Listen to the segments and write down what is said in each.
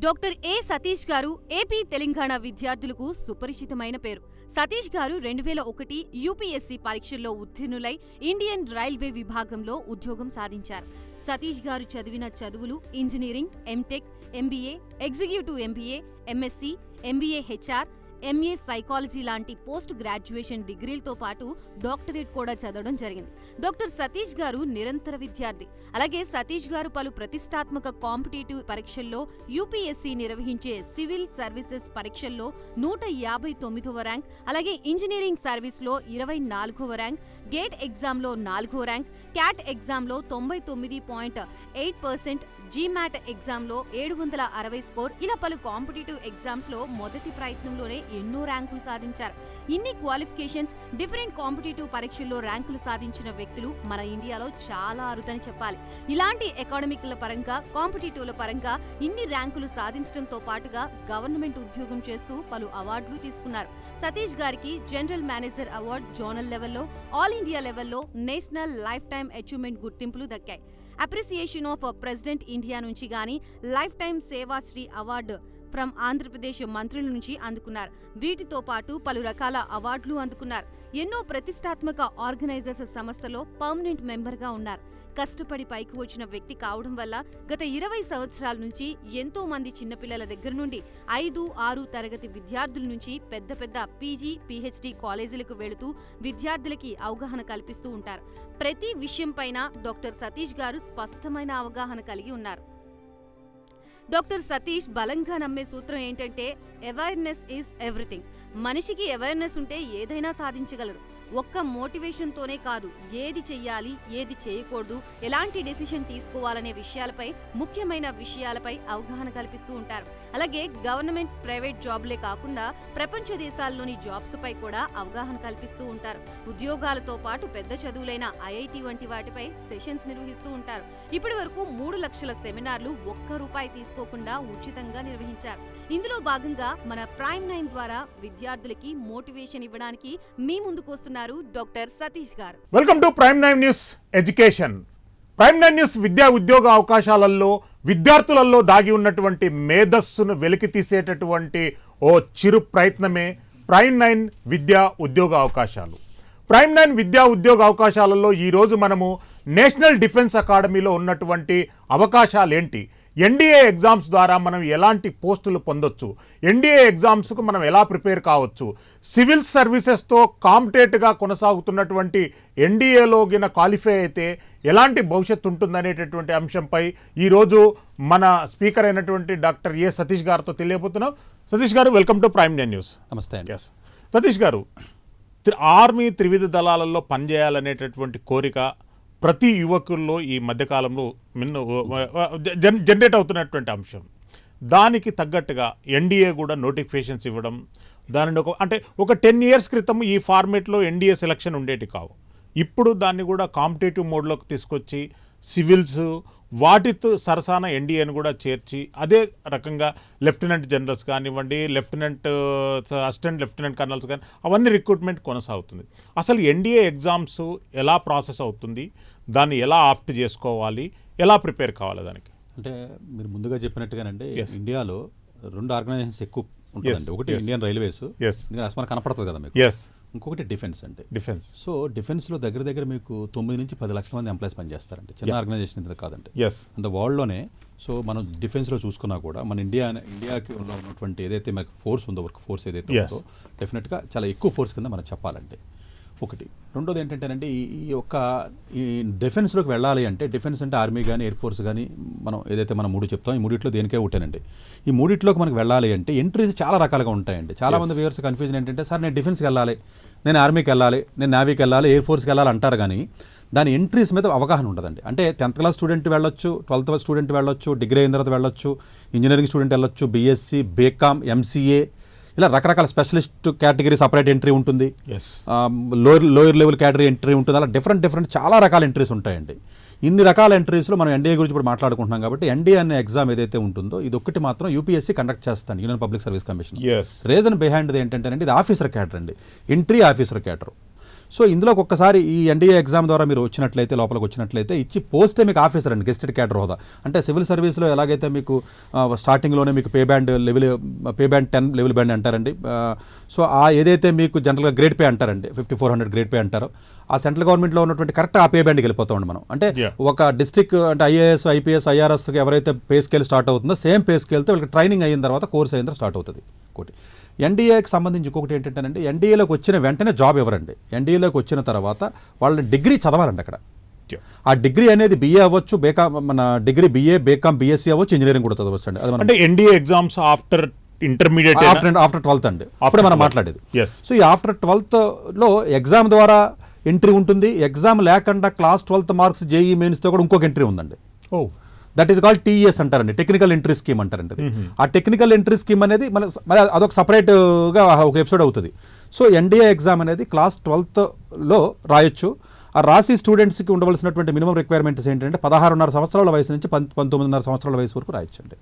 Doctor ఏ సతీష్ గారు AP Telangana విద్యార్థులకు సుపరిచితమైన పేరు. సతీష్ గారు 2001 యూపీఎస్సీ పరీక్షల్లో ఉత్తీర్ణులై ఇండియన్ రైల్వే విభాగంలో ఉద్యోగం సాధించారు. సతీష్ గారు చదివిన చదువులు engineering, MTech, MBA, executive MBA, MSc, MBA HR, MA psychology లాంటి పోస్ట్ గ్రాడ్యుయేషన్ డిగ్రీలతో పాటు డాక్టరేట్ కూడా చదవడం జరిగింది. డాక్టర్ సతీష్ గారు నిరంతర విద్యార్థి. అలాగే సతీష్ గారు పలు ప్రతిష్టాత్మక కాంపిటేటివ్ పరీక్షల్లో యూపీఎస్సీ నిర్వహించే సివిల్ సర్వీసెస్ పరీక్షల్లో 159వ ర్యాంక్, అలాగే ఇంజనీరింగ్ సర్వీస్లో 24వ ర్యాంక్, గేట్ ఎగ్జామ్లో 4వ ర్యాంక్, క్యాట్ ఎగ్జామ్లో 99.8%, జీమాట్ ఎగ్జామ్లో 760 స్కోర్, ఇలా పలు కాంపిటేటివ్ ఎగ్జామ్స్లో మొదటి ప్రయత్నంలోనే ఎన్నో ర్యాంకులు సాధించారు. ఇన్ని క్వాలిఫికేషన్స్, డిఫరెంట్ కాంపిటేటివ్ పరీక్షల్లో ర్యాంకులు సాధించిన వ్యక్తులు మన ఇండియాలో చాలా అరుదని చెప్పాలి. ఇలాంటి అకాడమిక్ల పరంగా, కాంపిటేటివ్ల పరంగా ఇన్ని ర్యాంకులు సాధించడంతో పాటుగా గవర్నమెంట్ ఉద్యోగం చేస్తూ పలు అవార్డులు తీసుకున్నారు. సతీష్ గారికి జనరల్ మేనేజర్ అవార్డు జోనల్ లెవెల్లో, ఆల్ ఇండియా లెవెల్లో నేషనల్ లైఫ్ టైమ్ అచీవ్మెంట్ గుర్తింపులు దక్కాయి. అప్రిసియేషన్ ఆఫ్ ప్రెసిడెంట్ ఇండియా నుంచి గానీ life time Sevashri award from Andhra Pradesh మంత్రుల నుంచి అందుకున్నారు. వీటితో పాటు పలు రకాల అవార్డులు అందుకున్నారు. ఎన్నో ప్రతిష్టాత్మక ఆర్గనైజర్స్ సంస్థలో పర్మనెంట్ మెంబర్గా ఉన్నారు. కష్టపడి పైకి వచ్చిన వ్యక్తి కావడం వల్ల గత 20 సంవత్సరాల నుంచి ఎంతో మంది చిన్నపిల్లల దగ్గర నుండి 5, 6 తరగతి విద్యార్థుల నుంచి పెద్ద పెద్ద పీజీ, పీహెచ్డీ కాలేజీలకు వెళుతూ విద్యార్థులకి అవగాహన కల్పిస్తూ ఉంటారు. ప్రతి విషయంపైన డాక్టర్ సతీష్ గారు స్పష్టమైన అవగాహన కలిగి ఉన్నారు. డాక్టర్ సతీష్ బలంగా నమ్మే సూత్రం ఏంటంటే అవేర్నెస్ ఈజ్ ఎవ్రీథింగ్. మనిషికి అవేర్నెస్ ఉంటే ఏదైనా సాధించగలరు. ఒక్క మోటివేషన్తోనే కాదు, ఏది చెయ్యాలి, ఏది చేయకూడదు, ఎలాంటి డెసిషన్ తీసుకోవాలనే విషయాలపై, ముఖ్యమైన విషయాలపై అవగాహన కల్పిస్తూ ఉంటారు. అలాగే గవర్నమెంట్, ప్రైవేట్ జాబ్లే కాకుండా ప్రపంచ దేశాల్లోని జాబ్స్ పై కూడా అవగాహన కల్పిస్తూ ఉంటారు. ఉద్యోగాలతో పాటు పెద్ద చదువులైన ఐఐటి వంటి వాటిపై సెషన్స్ నిర్వహిస్తూ ఉంటారు. ఇప్పటి వరకు 3 లక్షల సెమినార్లు ₹1 తీసుకోకుండా ఉచితంగా నిర్వహించారు. ఇందులో భాగంగా మన ప్రైమ్ 9 ద్వారా విద్యార్థులకి మోటివేషన్ ఇవ్వడానికి మీ ముందుకు వస్తున్నారు డాక్టర్ సతీష్ గారు. Welcome to prime 9 news education. Prime 9 news విద్యా ఉద్యోగ అవకాశాలలో విద్యార్థులలో దాగి ఉన్నటువంటి మేధస్సును వెలికి తీసేటటువంటి ఓ చిరు ప్రయత్నమే ప్రైమ్ 9 విద్యా ఉద్యోగ అవకాశాలు. ప్రైమ్ 9 విద్యా ఉద్యోగ అవకాశాలలో ఈరోజు మనము నేషనల్ డిఫెన్స్ అకాడమీలో ఉన్నటువంటి అవకాశాలేంటి, ఎన్డీఏ ఎగ్జామ్స్ ద్వారా మనం ఎలాంటి పోస్టులు పొందొచ్చు, ఎన్డీఏ ఎగ్జామ్స్కు మనం ఎలా ప్రిపేర్ కావచ్చు, సివిల్ సర్వీసెస్తో కాంపిటేటివ్గా కొనసాగుతున్నటువంటి ఎన్డీఏలో గిన క్వాలిఫై అయితే ఎలాంటి భవిష్యత్తు ఉంటుందనేటటువంటి అంశంపై ఈరోజు మన స్పీకర్ అయినటువంటి డాక్టర్ ఏ సతీష్ గారితో తెలియబోతున్నాం. సతీష్ గారు, వెల్కమ్ టు ప్రైమ్ 9 న్యూస్. నమస్తే. ఎస్ సతీష్ గారు, ఆర్మీ త్రివిధ దళాలలో పనిచేయాలనేటటువంటి కోరిక ప్రతి యువకుల్లో ఈ మధ్యకాలంలో జనరేట్ అవుతున్నటువంటి అంశం. దానికి తగ్గట్టుగా ఎన్డీఏ కూడా నోటిఫికేషన్స్ ఇవ్వడం, దానిని ఒక 10 years క్రితం ఈ ఫార్మేట్లో ఎన్డీఏ సెలక్షన్ ఉండేటి కావు. ఇప్పుడు దాన్ని కూడా కాంపిటేటివ్ మోడ్లోకి తీసుకొచ్చి సివిల్స్ వాటితో సరసాన ఎన్డీఏని కూడా చేర్చి అదే రకంగా లెఫ్టినెంట్ జనరల్స్ కానివ్వండి, అసిస్టెంట్ లెఫ్టినెంట్ కర్నల్స్ కానీ అవన్నీ రిక్రూట్మెంట్ కొనసాగుతుంది. అసలు ఎన్డీఏ ఎగ్జామ్స్ ఎలా ప్రాసెస్ అవుతుంది, దాన్ని ఎలా ఆప్ట్ చేసుకోవాలి, ఎలా ప్రిపేర్ కావాలి దానికి? అంటే మీరు ముందుగా చెప్పినట్టుగానండి, ఇండియాలో 2 ఆర్గనైజేషన్స్ ఎక్కువ ఉంటుందండి. ఒకటి ఇండియన్ రైల్వేస్, మనకు కనపడుతుంది కదా మీకు. ఇంకొకటి డిఫెన్స్. అంటే డిఫెన్స్. సో డిఫెన్స్లో దగ్గర మీకు 9 నుంచి 10 లక్షల మంది ఎంప్లాయీస్ పనిచేస్తారండి. చిన్న ఆర్గనైజేషన్ ఇది కాదండి. అంత వరల్డ్లోనే. సో మనం డిఫెన్స్లో చూసుకున్నా కూడా మన ఇండియాకి ఉన్నటువంటి ఏదైతే మనకి ఫోర్స్ ఉందో, వర్క్ ఫోర్స్ ఏదైతే ఉందో డెఫినెట్గా చాలా ఎక్కువ ఫోర్స్ కింద మనం చెప్పాలంటే ఒకటి. రెండోది ఏంటంటేనండి, ఈ డిఫెన్స్లోకి వెళ్ళాలి అంటే, డిఫెన్స్ అంటే ఆర్మీ కానీ ఎయిర్ ఫోర్స్ కానీ మనం ఏదైతే మనం 3 చెప్తాం, ఈ 3 దేనికే ఉంటానండి. ఈ 3 మనకు వెళ్ళాలి అంటే ఎంట్రీస్ చాలా రకాలుగా ఉంటాయండి. చాలామంది వ్యూవర్స్ కన్ఫ్యూజన్ ఏంటంటే, సార్ నేను డిఫెన్స్కి వెళ్ళాలి, నేను ఆర్మీకి వెళ్ళాలి, నేను నేవీకి వెళ్ళాలి, ఎయిర్ ఫోర్స్కి వెళ్ళాలి అంటారు. కానీ దాని ఎంట్రీస్ మీద అవగాహన ఉండదండి. అంటే 10th క్లాస్ స్టూడెంట్ వెళ్ళొచ్చు, 12th స్టూడెంట్ వెళ్ళొచ్చు, డిగ్రీ అయిన తర్వాత వెళ్ళొచ్చు, ఇంజనీరింగ్ స్టూడెంట్ వెళ్ళొచ్చు, బీఎస్సీ, బీకామ్, ఎంసీఏ, ఇలా రకరకాల స్పెషలిస్ట్ కేటగిరీ సపరేట్ ఎంట్రీ ఉంటుంది, లోయర్ లెవెల్ కేటగిరీ ఎంట్రీ ఉంటుంది. అలా డిఫరెంట్ చాలా రకాల ఎంట్రీస్ ఉంటాయండి. ఇన్ని రకాల ఎంట్రీస్లో మనం ఎన్డీఏ గురించి ఇప్పుడు మాట్లాడుకుంటున్నాం కాబట్టి, ఎన్డీఏ అనే ఎగ్జామ్ ఏదైతే ఉంటుందో ఇది ఒక్కటి మాత్రం యూపీఎస్సీ కండక్ట్ చేస్తాను, union public service commission. Reason behind ఏంటంటే ఇది ఆఫీసర్ క్యాడర్ అండి, ఎంట్రీ ఆఫీసర్ క్యాడర్. సో ఇందులో ఒక్కసారి ఈ ఎన్డీఏ ఎగ్జామ్ ద్వారా మీరు వచ్చినట్లయితే లోపలికి వచ్చినట్లయితే ఇచ్చి పోస్టే మీకు ఆఫీసర్ అండి, గెస్టెడ్ క్యాడర్ హోదా. అంటే సివిల్ సర్వీస్లో ఎలాగైతే మీకు స్టార్టింగ్లోనే మీకు పే బ్యాండ్ 10 లెవెల్ బ్యాండ్ అంటారండి. సో ఆ ఏదైతే మీకు జనరల్గా గ్రేడ్ పే అంటారండి, 5400 గ్రేడ్ పే అంటారో, ఆ సెంట్రల్ గవర్నమెంట్లో ఉన్నటువంటి కరెక్ట్ ఆ పే బ్యాండ్కి వెళ్ళిపోతామండి మనం. అంటే ఒక డిస్ట్రిక్ట్ అంటే ఐఏఎస్, ఐపీఎస్, ఐఆర్ఎస్కి ఎవరైతే పే స్కేల్ స్టార్ట్ అవుతుందో సేమ్ పే స్కేల్తో వీళ్ళకి ట్రైనింగ్ అయిన తర్వాత, కోర్స్ అయిన తర్వాత స్టార్ట్ అవుతుంది. ఒకటి ఎన్డీఏకి సంబంధించి ఇంకొకటి ఏంటంటేనండి, ఎన్డీఏలోకి వచ్చిన వెంటనే జాబ్ ఎవరండి, ఎన్డీఏలోకి వచ్చిన తర్వాత వాళ్ళ డిగ్రీ చదవాలండి అక్కడ. ఆ డిగ్రీ అనేది బీఏ అవ్వచ్చు, మన డిగ్రీ బీఏ, బీకామ్, బీఎస్సీ అవ్వచ్చు, ఇంజనీరింగ్ కూడా చదవచ్చు అండి. అది అంటే NDA exams after intermediate, after 12th అండి, అప్పుడే మనం మాట్లాడేది. సో ఈ ఆఫ్టర్ 12th లో ఎగ్జామ్ ద్వారా ఎంట్రీ ఉంటుంది. ఎగ్జామ్ లేకుండా క్లాస్ 12th మార్క్స్ జేఈ మెయిన్స్తో కూడా ఇంకొక ఎంట్రీ ఉందండి. దట్ ఈస్ కాల్డ్ టీఈఎస్ అంటారండి, టెక్నికల్ ఎంట్రీ స్కీమ్ అంటారండి. ఆ టెక్నికల్ ఎంట్రీ స్కీమ్ అనేది మన అదొక సపరేట్గా ఒక ఎపిసోడ్ అవుతుంది. సో ఎన్డీఏ ఎగ్జామ్ అనేది క్లాస్ 12th లో రాయొచ్చు. ఆ రాసి స్టూడెంట్స్కి ఉండవలసినటువంటి మినిమం రిక్వైర్మెంట్స్ ఏంటంటే 16.5 సంవత్సరాల వయసు నుంచి 19.5 సంవత్సరాల వయసు వరకు రాయొచ్చండి.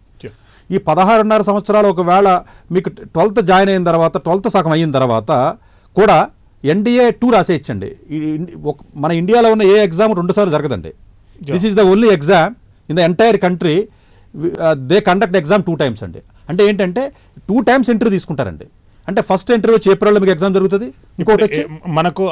ఈ 16.5 సంవత్సరాలు ఒకవేళ మీకు 12th జాయిన్ అయిన తర్వాత, 12th సగం అయిన తర్వాత కూడా ఎన్డీఏ 2 రాసేయచ్చండి. మన ఇండియాలో ఉన్న ఏ ఎగ్జామ్ 2 సార్లు జరగదండి. This is the only exam in the entire country they conduct exam 2 times అండి. అంటే ఏంటంటే 2 times ఎంట్రీ తీసుకుంటారండి. అంటే ఫస్ట్ ఎంట్రీ వచ్చి ఏప్రిల్లో మీకు ఎగ్జామ్ జరుగుతుంది, ఇంకోటి వచ్చి మనకు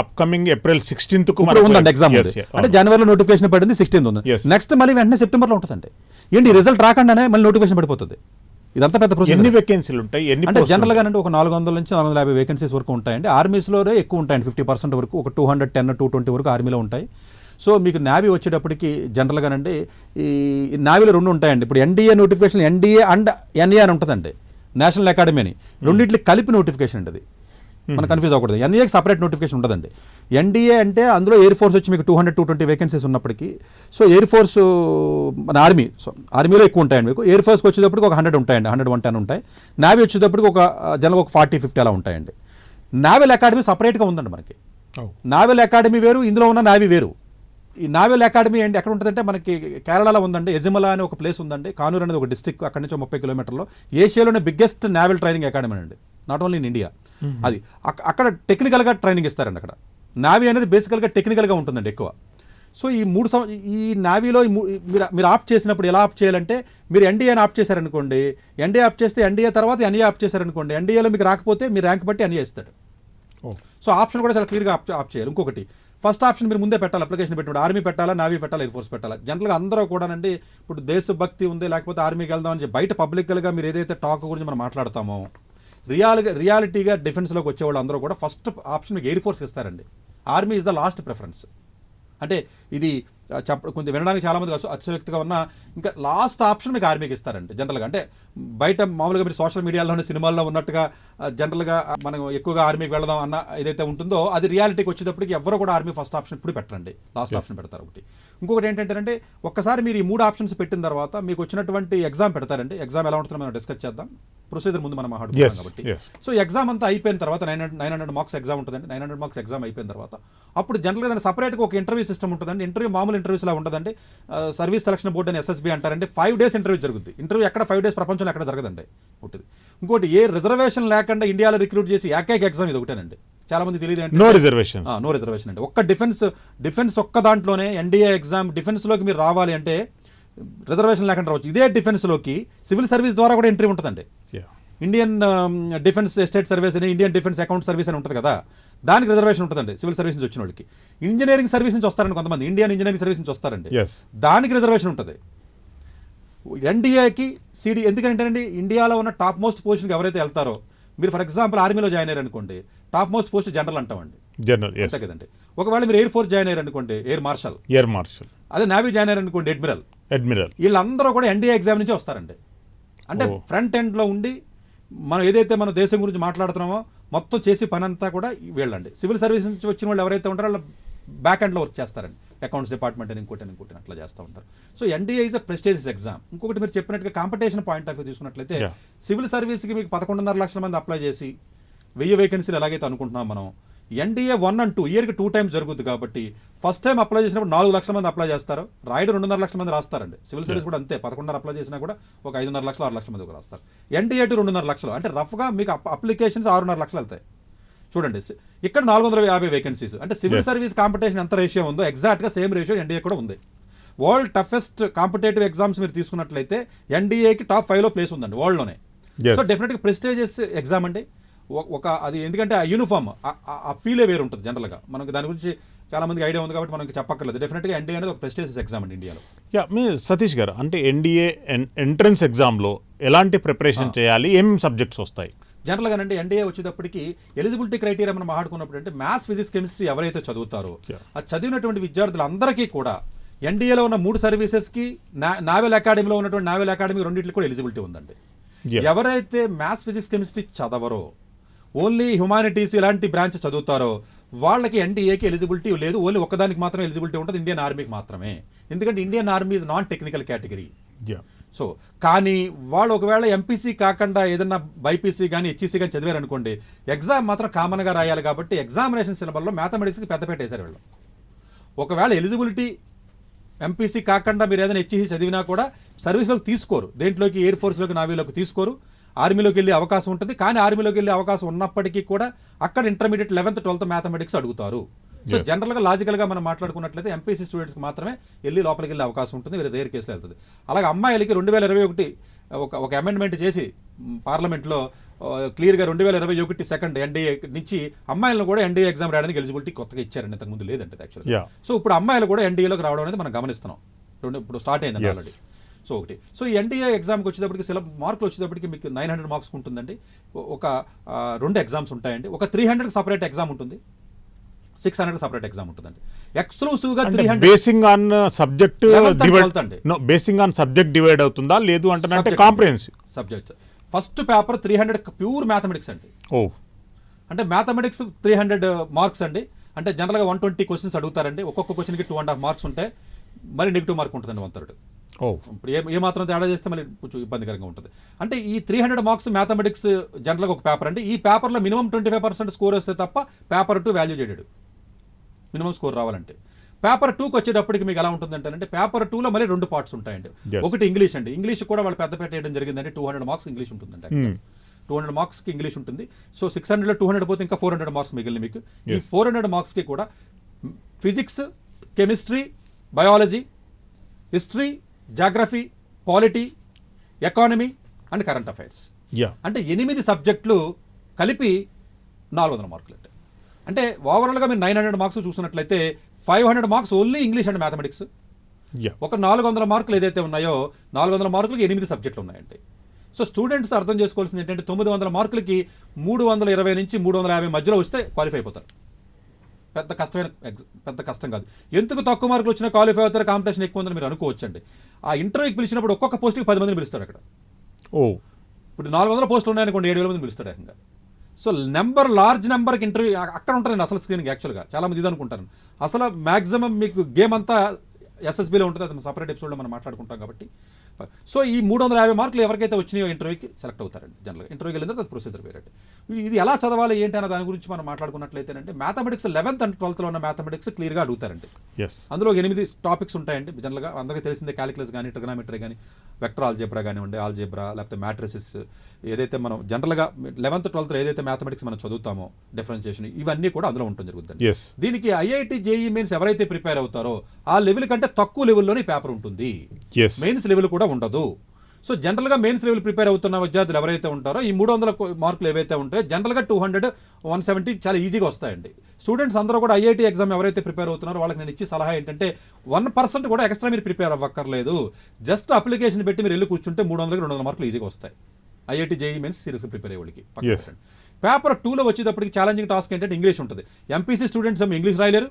అప్కమింగ్ ఏప్రిల్ 16th ఉందండి ఎగ్జామ్. అంటే జనవరిలో నోటిఫికేషన్ పడింది, 16th ఉంది. నెక్స్ట్ మళ్ళీ వెంటనే సెప్టెంబర్లో ఉంటుందండి. ఏంటి రిజల్ట్ రాకుండానే మళ్ళీ నోటిఫికేషన్ పడిపోతుంది. ఇదంతా పెద్ద ప్రొసెస్. ఎన్ని వేకెన్సీలు ఉంటాయి? అంటే జనరల్గా అంటే ఒక 400 నుంచి 450 వేకెన్సీస్ వరకు ఉంటాయండి. ఆర్మీస్లోనే ఎక్కువ ఉంటాయండి, 50% వరకు, ఒక 210, 220 వరకు ఆర్మీలో ఉంటాయి. సో మీకు నావీ వచ్చేటప్పటికి జనరల్గానండి ఈ నావీలో 2 ఉంటాయండి. ఇప్పుడు ఎన్డీఏ నోటిఫికేషన్ ఎన్డీఏ అండ్ ఎన్ఏ అని ఉంటుందండి, నేషనల్ అకాడమీ అని. రెండింటికి కలిపి నోటిఫికేషన్ అండి. అది మనం కన్ఫ్యూజ్ అవ్వకూడదు. ఎన్ఏకి సపరేట్ నోటిఫికేషన్ ఉండదండి. ఎన్డీఏ అంటే అందులో ఎయిర్ ఫోర్స్ వచ్చి మీకు 200, 220 వేకెన్సీస్ ఉన్నప్పటికీ, సో ఎయిర్ ఫోర్స్ మన ఆర్మీ, సో ఆర్మీలో ఎక్కువ ఉంటాయండి మీకు. ఎయిర్ ఫోర్స్కి వచ్చేటప్పటికి ఒక 100 ఉంటాయండి, 100, 110 ఉంటాయి. నావీ వచ్చేటప్పటికి ఒక జనరల్గా ఒక 40, 50 అలా ఉంటాయండి. నావల్ అకాడమీ సపరేట్గా ఉందండి మనకి. నావల్ అకాడమీ వేరు, ఇందులో ఉన్న నావీ వేరు. ఈ నావల్ అకాడమీ ఏంటి ఎక్కడ ఉంటుందంటే మనకి కేరళలో ఉందండి, ఎజిమలా అనే ఒక ప్లేస్ ఉందండి. కానూర్ అనేది ఒక డిస్ట్రిక్ట్, అక్కడి నుంచి 30 కిలోమీటర్లో. ఏషియాలోనే బిగ్గెస్ట్ నావల్ ట్రైనింగ్ అకాడమీ అండి, నాట్ ఓన్లీ ఇన్ ఇండియా. అది అక్కడ టెక్నికల్గా ట్రైనింగ్ ఇస్తారండి. అక్కడ నావీ అనేది బేసికల్గా టెక్నికల్గా ఉంటుందండి ఎక్కువ. సో ఈ నావీలో మీరు ఆప్ట్ చేసినప్పుడు ఎలా ఆప్ట్ చేయాలంటే, మీరు ఎన్డీఏని ఆప్ట్ చేశారనుకోండి, ఎన్డీఏ ఆప్ట్ చేస్తే ఎన్డీఏ తర్వాత ఎన్ఏ ఆప్ట్ చేశారనుకోండి, ఎన్డీఏలో మీకు రాకపోతే మీ ర్యాంక్ బట్టి ఎన్ఏ ఇస్తాడు. సో ఆప్షన్ కూడా చాలా క్లియర్గా ఆప్ట్ చేయాలి. ఇంకొకటి, ఫస్ట్ ఆప్షన్ మీరు ముందే పెట్టాలి, అప్లికేషన్ పెట్టినప్పుడు ఆర్మీ పెట్టాలా, నావీ పెట్టాలా, ఎయిర్ ఫోర్స్ పెట్టాలా. జనరల్గా అందరూ కూడానండి ఇప్పుడు దేశభక్తి ఉంది లేకపోతే ఆర్మీకి వెళ్దామని చెప్పి బయట పబ్లిక్గా మీరు ఏదైతే టాక్ గురించి మనం మాట్లాడతామో, రియాలిటీగా డిఫెన్స్లోకి వచ్చేవాళ్ళు అందరూ కూడా ఫస్ట్ ఆప్షన్ మీకు ఎయిర్ ఫోర్స్కి ఇస్తారండి. Army is the last preference. అంటే ఇది కొంచెం వినడానికి చాలామంది అతిశయోక్తిగా ఉన్న, ఇంకా లాస్ట్ ఆప్షన్ మీకు ఆర్మీకి ఇస్తారండి జనరల్గా. అంటే బయట మామూలుగా మీరు సోషల్ మీడియాలోనే సినిమాల్లో ఉన్నట్టుగా జనరల్గా మనం ఎక్కువగా ఆర్మీకి వెళదాం అన్న ఏదైతే ఉంటుందో, అది రియాలిటీకి వచ్చేటప్పటికి ఎవరు కూడా ఆర్మీ ఫస్ట్ ఆప్షన్ ఇప్పుడు పెట్టరండి, లాస్ట్ ఆప్షన్ పెడతారు. ఒకటి ఇంకొకటి ఏంటంటే, ఒక్కసారి మీరు ఈ 3 ఆప్షన్స్ పెట్టిన తర్వాత మీకు వచ్చినటువంటి ఎగ్జామ్ పెడతారండి. ఎగ్జామ్ ఎలా ఉంటుందో మనం డిస్కస్ చేద్దాం. ప్రొసీజర్ ముందు మనం మాట్లాడుతున్నాం కాబట్టి. సో ఎగ్జామ్ అంతా అయిపోయిన తర్వాత 900 మార్క్స్ ఎగ్జామ్ ఉంటుందండి. 900 మార్క్స్ ఎగ్జామ్ అయిపోయిన తర్వాత అప్పుడు జనరల్గా దాని సపరేట్గా ఒక ఇంటర్వ్యూ సిస్టమ్ ఉంటుందండి. ఇంటర్వ్యూ మామూలు ఇంటర్వ్యూస్ లా ఉంటుందండి. సర్వీస్ సెలక్షన్ బోర్డు అని SSB అంటారండి. 5 days ఇంటర్వ్యూ జరుగుతుంది. ఇంటర్వ్యూ ఎక్కడ 5 days ప్రపంచంలో ఎక్కడ జరగదండి. ఒకటి ఇంకోటి, ఏ రిజర్వేషన్ లేకుండా ఇండియాలో రిక్రూట్ చేసి ఏకైక ఎగ్జామ్ ఇది ఒకటేనండి. చాలా మంది తెలియదు అంటే నో రిజర్వేషన్ అండి. ఒక్క డిఫెన్స్ ఒక్క దాంట్లోనే ఎన్డీఏ ఎగ్జామ్ డిఫెన్స్లోకి మీరు రావాలి అంటే రిజర్వేషన్ లేకుండా రావచ్చు. ఇదే డిఫెన్స్లోకి సివిల్ సర్వీస్ ద్వారా కూడా ఎంట్రీ ఉంటుందండి. ఇండియన్ డిఫెన్స్ ఎస్టేట్ సర్వీస్ అని, ఇండియన్ డిఫెన్స్ అకౌంట్ సర్వీస్ అని ఉంటుంది కదా, దానికి రిజర్వేషన్ ఉంటుందండి సివిల్ సర్వీస్ నుంచి వచ్చిన వాళ్ళకి. ఇంజనీరింగ్ సర్వీస్ నుంచి వస్తారండి కొంతమంది, ఇండియన్ ఇంజనీరింగ్ సర్వీస్ నుంచి వస్తారండి, దానికి రిజర్వేషన్ ఉంటుంది. ఎన్డీఏకి సిడి ఎందుకంటేనండి, ఇండియాలో ఉన్న టాప్ మోస్ట్ పొజిషన్కి ఎవరైతే వెళ్తారో, మీరు ఫర్ ఎగ్జాంపుల్ ఆర్మీలో జాయిన్ అయ్యారు అనుకోండి, టాప్ మోస్ట్ పోస్ట్ జనరల్ అంటామండి, అంతే కదండి. ఒకవేళ మీరు ఎయిర్ ఫోర్స్ జాయిన్ అయ్యారు అనుకోండి, ఎయిర్ మార్షల్. అదే నావీ జాయిన్ అయ్యారు అనుకోండి, అడ్మిరల్. వీళ్ళందరూ కూడా ఎన్డీఏ ఎగ్జామ్ నుంచి వస్తారండి. అంటే ఫ్రంట్ ఎండ్లో ఉండి మనం ఏదైతే మన దేశం గురించి మాట్లాడుతున్నామో మొత్తం చేసి పని అంతా కూడా వీళ్ళండి. సివిల్ సర్వీస్ నుంచి వచ్చిన వాళ్ళు ఎవరైతే ఉంటారో వాళ్ళు బ్యాక్ ఎండ్లో వర్క్ చేస్తారండి. అకౌంట్స్ డిపార్ట్మెంట్ అని ఇంకోటి అట్లా చేస్తూ ఉంటారు. So NDA is a prestigious exam. ఇంకొకటి మీరు చెప్పినట్టుగా కాంపిటీషన్ పాయింట్ ఆఫ్ వ్యూ తీసుకున్నట్లయితే సివిల్ సర్వీస్కి మీకు 11.5 లక్షల మంది అప్లై చేసి 1000 వేకెన్సీలు ఎలాగైతే అనుకుంటున్నాం మనం, ఎన్డీఏ 1 and 2 ఇయర్కి 2 times జరుగుతుంది కాబట్టి ఫస్ట్ టైం అప్లై చేసినప్పుడు 4 లక్షల మంది అప్లై చేస్తారు, రాయడం 2.5 లక్షల మంది రాస్తారండి. సివిల్ సర్వీస్ కూడా అంతే, 11.5 అప్లై చేసినా కూడా ఒక 5.5 లక్షలు 6 లక్షల మంది రాస్తారు. ఎన్డీఏ 2.5 లక్షలు అంటే రఫ్గా మీకు అప్లికేషన్స్ 6.5 లక్షలు వెళ్తాయి. చూడండి ఇక్కడ 450 వేకెన్సీస్, అంటే సివిల్ సర్వీస్ కాంపిటీషన్ ఎంత రేషియో ఉందో ఎగ్జాక్ట్గా సేమ్ రేషియో ఎన్డీఏ కూడా ఉంది. వరల్డ్ టఫెస్ట్ కాంపిటేటివ్ ఎగ్జామ్స్ మీరు తీసుకున్నట్లయితే ఎన్డీఏకి టాప్ 5లో ప్లేస్ ఉందండి వరల్డ్లోనే. సో డెఫినెట్గా ప్రెస్టేజియస్ ఎగ్జామ్ అండి. ఒక అది ఎందుకంటే ఆ యూనిఫామ్ ఆ ఫీలే వేరు ఉంటుంది జనరల్గా. మనకి దాని గురించి చాలా మందికి ఐడియా ఉంది కాబట్టి మనకి చెప్పక్కర్లేదు. డెఫినెట్గా ఎన్డీఏ అనేది ఒక ప్రెస్టేజియస్ ఎగ్జామ్ అండి ఇండియాలో. మీ సతీష్ గారు, అంటే ఎన్డీఏ ఎంట్రన్స్ ఎగ్జామ్లో ఎలాంటి ప్రిపరేషన్ చేయాలి, ఏం సబ్జెక్ట్స్ వస్తాయి? జనరల్గా అంటే ఎన్డీఏ వచ్చేటప్పటికి ఎలిజిబిలిటీ క్రైటీరియా మనం మాట్లాడుకున్నప్పుడు అంటే మ్యాథ్స్, ఫిజిక్స్, కెమిస్ట్రీ ఎవరైతే చదువుతారో ఆ చదివినటువంటి విద్యార్థులందరికీ కూడా ఎన్డీఏలో ఉన్న 3 సర్వీసెస్కి నావల్ అకాడమీలో ఉన్నటువంటి నావల్ అకాడమీ రెండింటికి కూడా ఎలిజిబిలిటీ ఉందండి. ఎవరైతే మ్యాథ్స్, ఫిజిక్స్, కెమిస్ట్రీ చదవరో, ఓన్లీ హ్యుమానిటీస్ ఇలాంటి బ్రాంచ్ చదువుతారో వాళ్ళకి ఎన్డీఏకి ఎలిజిబిలిటీ లేదు. ఓన్లీ ఒక్కదానికి మాత్రమే ఎలిజిబిలిటీ ఉంటుంది, ఇండియన్ ఆర్మీకి మాత్రమే. ఎందుకంటే Indian army is non technical category. So కానీ వాళ్ళు ఒకవేళ ఎంపీసీ కాకుండా ఏదన్నా బైపీసీ కానీ హెచ్ఈసీ కానీ చదివారు అనుకోండి, ఎగ్జామ్ మాత్రం కామన్గా రాయాలి కాబట్టి ఎగ్జామినేషన్ సిలబస్లో మ్యాథమెటిక్స్కి పెద్దపేట వేశారు వీళ్ళు. ఒకవేళ ఎలిజిబిలిటీ ఎంపీసీ కాకుండా మీరు ఏదైనా హెచ్ఈసీ చదివినా కూడా సర్వీస్లోకి తీసుకోరు, దేంట్లోకి ఎయిర్ ఫోర్స్లోకి, నావీలోకి తీసుకోరు. ఆర్మీలోకి వెళ్ళే అవకాశం ఉంటుంది, కానీ ఆర్మీలోకి వెళ్ళే అవకాశం ఉన్నప్పటికీ కూడా అక్కడ ఇంటర్మీడియట్ 11th 12th మ్యాథమెటిక్స్ అడుగుతారు. సో జనరల్గా లాజికల్గా మనం మాట్లాడుకున్నట్లయితే ఎంపీసీ స్టూడెంట్స్కి మాత్రమే వెళ్ళి లోపలికి వెళ్ళే అవకాశం ఉంటుంది, వేరే రేర్ కేసులో వెళ్తుంది. అలాగే అమ్మాయిలకి 2021 ఒక అమెండ్మెంట్ చేసి పార్లమెంట్లో క్లియర్గా 2021 సెకండ్ ఎన్డీఏ నుంచి అమ్మాయిలను కూడా ఎన్డీఏ ఎగ్జామ్ రాయడానికి ఎలిజిబిలిటీ కొత్తగా ఇచ్చారండి, ఇంతకుముందు లేదంటే యాక్చువల్గా. సో ఇప్పుడు అమ్మాయిలు కూడా ఎన్డీఏలోకి రావడం అనేది మనం గమనిస్తున్నాం, ఇప్పుడు స్టార్ట్ అయిందండి ఆల్రెడీ. సో ఒకటి, సో ఈ ఎన్డీఏ ఎగ్జామ్కి వచ్చేటప్పటికి మార్కులు వచ్చేటప్పటికి మీకు 900 మార్క్స్ ఉంటుందండి. ఒక 2 ఎగ్జామ్స్ ఉంటాయండి. ఒక 300 సపరేట్ ఎగ్జామ్ ఉంటుంది, 600 సపరేట్ ఎగ్జామ్ ఉంటుందండి. ఎక్స్క్లూసివ్గా 300 basing on subject basing on subject divide అవుతుందా, లేదు అంటే comprehensive subjects. First paper 300 pure mathematics అండి. అంటే మ్యాథమెటిక్స్ 300 మార్క్స్ అండి. అంటే జనరల్గా 120 క్వశ్చన్స్ అడుగుతారండి, ఒక్కొక్క క్వశ్చన్కి 2.5 మార్క్స్ ఉంటాయి, మరి నెగిటివ్ మార్క్ ఉంటుందండి 1/3. ఇప్పుడు ఏమాత్రం తేడా చేస్తే మళ్ళీ కొంచెం ఇబ్బందికరంగా ఉంటుంది. అంటే ఈ 300 మార్క్స్ మ్యాథమెటిక్స్ జనరల్గా ఒక పేపర్ అండి. ఈ పేపర్లో మినిమం 25% స్కోర్ వస్తే తప్ప పేపర్ 2 వాల్యూ చేయడు, మినిమం స్కోర్ రావాలంటే. పేపర్ 2కి వచ్చేటప్పటికి మీకు ఎలా ఉంటుందంటే పేపర్ 2లో మళ్ళీ 2 పార్ట్స్ ఉంటాయండి. ఒకటి ఇంగ్లీష్ అండి, ఇంగ్లీష్ కూడా వాళ్ళు పెద్దపేట వేయడం జరిగిందండి. 200 మార్క్స్ ఇంగ్లీష్ ఉంటుందండి, 200 మార్క్స్కి ఇంగ్లీష్ ఉంటుంది. సో 600లో 200 పోతే ఇంకా 400 మార్క్స్ మిగిలిన మీకు. ఈ 400 మార్క్స్కి కూడా physics, chemistry, biology, history, geography, polity, economy and current affairs, అంటే 8 సబ్జెక్టులు కలిపి 400 మార్కులు అండి. అంటే ఓవరాల్గా మీరు 900 మార్క్స్ చూసినట్లయితే 500 marks only English and mathematics. ఒక 400 మార్కులు ఏదైతే ఉన్నాయో 400 మార్కులకి 8 సబ్జెక్టులు ఉన్నాయండి. సో స్టూడెంట్స్ అర్థం చేసుకోవాల్సింది ఏంటంటే 900 మార్కులకి 320 నుంచి 350 మధ్యలో వస్తే క్వాలిఫై అయిపోతారు. పెద్ద కష్టం కాదు. ఎందుకు తక్కువ మార్కులు వచ్చినా క్వాలిఫై అవుతారు, కాంపిటీషన్ ఎక్కువ ఉందని మీరు అనుకోవచ్చండి. ఆ ఇంటర్వ్యూకి పిలిచినప్పుడు ఒక్కొక్క పోస్ట్కి 10 మందిని పిలుస్తాడు అక్కడ. ఇప్పుడు 400 పోస్టులు ఉన్నాయనుకోండి, 7,000 మంది పిలుస్తాడు ఏకంగా. సో లార్జ్ నెంబర్కి ఇంటర్వ్యూ అక్కడ ఉంటుందండి అసలు స్క్రీనింగ్. యాక్చువల్గా చాలా మంది ఇది అనుకుంటారు, అసలు మ్యాక్సిమం మీకు గేమ్ అంతా ఎస్ఎస్బీలో ఉంటుంది, అది సపరేట్ ఎపిసోడ్లో మనం మాట్లాడుకుంటాం కాబట్టి. సో ఈ 350 మార్కులు ఎవరికైతే వచ్చినాయో ఇంటర్వ్యూకి సెలెక్ట్ అవుతారండి. జనరల్గా ఇంటర్వ్యూకి వెళ్ళిన తర్వాత అది ప్రొసీజర్ వేరే. ఇది ఎలా చదవాలి ఏంటి అన్న దాని గురించి మనం మాట్లాడుకున్నట్లయితే మ్యాథమెటిక్స్ 11th and 12th ఉన్న మ్యాథమెటిక్స్ క్లియర్గా అడుగుతారండి. అందులో 8 టాపిక్స్ ఉంటాయండి. జనరల్గా అందరికీ తెలిసిందే క్యాలిక్యులస్ కానీ, ట్రిగనామెట్రీ కానీ, వెక్టర్ ఆల్జీబ్రా కానివ్వండి, ఆల్జీబ్రా లేకపోతే మ్యాట్రిసెస్, ఏదైతే మనం జనరల్గా 11th 12th ఏదైతే మ్యాథమెటిక్స్ మనం చదువుతామో, డిఫరెన్షియేషన్, ఇవన్నీ కూడా అందులో ఉంటుంది జరుగుతుంది. దీనికి ఐఐటి జేఈ మెయిన్స్ ఎవరైతే ప్రిపేర్ అవుతారో ఆ లెవెల్ కంటే తక్కువ లెవెల్లోనే పేపర్ ఉంటుంది, మెయిన్స్ లెవెల్ కూడా ఉండదు. సో జనరల్గా మెయిన్స్ లెవెల్ ప్రిపేర్ అవుతున్న విద్యార్థులు ఎవరైతే ఉంటారో ఈ 300 మార్కులు ఏవైతే ఉంటాయో జనరల్గా 200, 170 చాలా ఈజీగా వస్తాయండి. స్టూడెంట్స్ అందరూ కూడా ఐఐటి ఎగ్జామ్ ఎవరైతే ప్రిపేర్ అవుతున్నారో వాళ్ళకి నేను ఇచ్చే సలహా ఏంటంటే 1% కూడా ఎక్స్ట్రా మీరు ప్రిపేర్ అవ్వక్కర్లేదు. జస్ట్ అప్లికేషన్ పెట్టి మీరు వెళ్ళి కూర్చుంటే 300కి 200 మార్కులు ఈజీగా వస్తాయి. ఐఐటి జేఈ మెయిన్స్ సీరియస్గా ప్రిపేర్ అయ్యే వాళ్ళకి. పేపర్ 2లో వచ్చేటప్పటికి ఛాలెంజింగ్ టాస్క్ ఏంటంటే ఇంగ్లీష్ ఉంటుంది. ఎంపీసీ స్టూడెంట్స్ ఏమో ఇంగ్లీష్ రాయలేరు,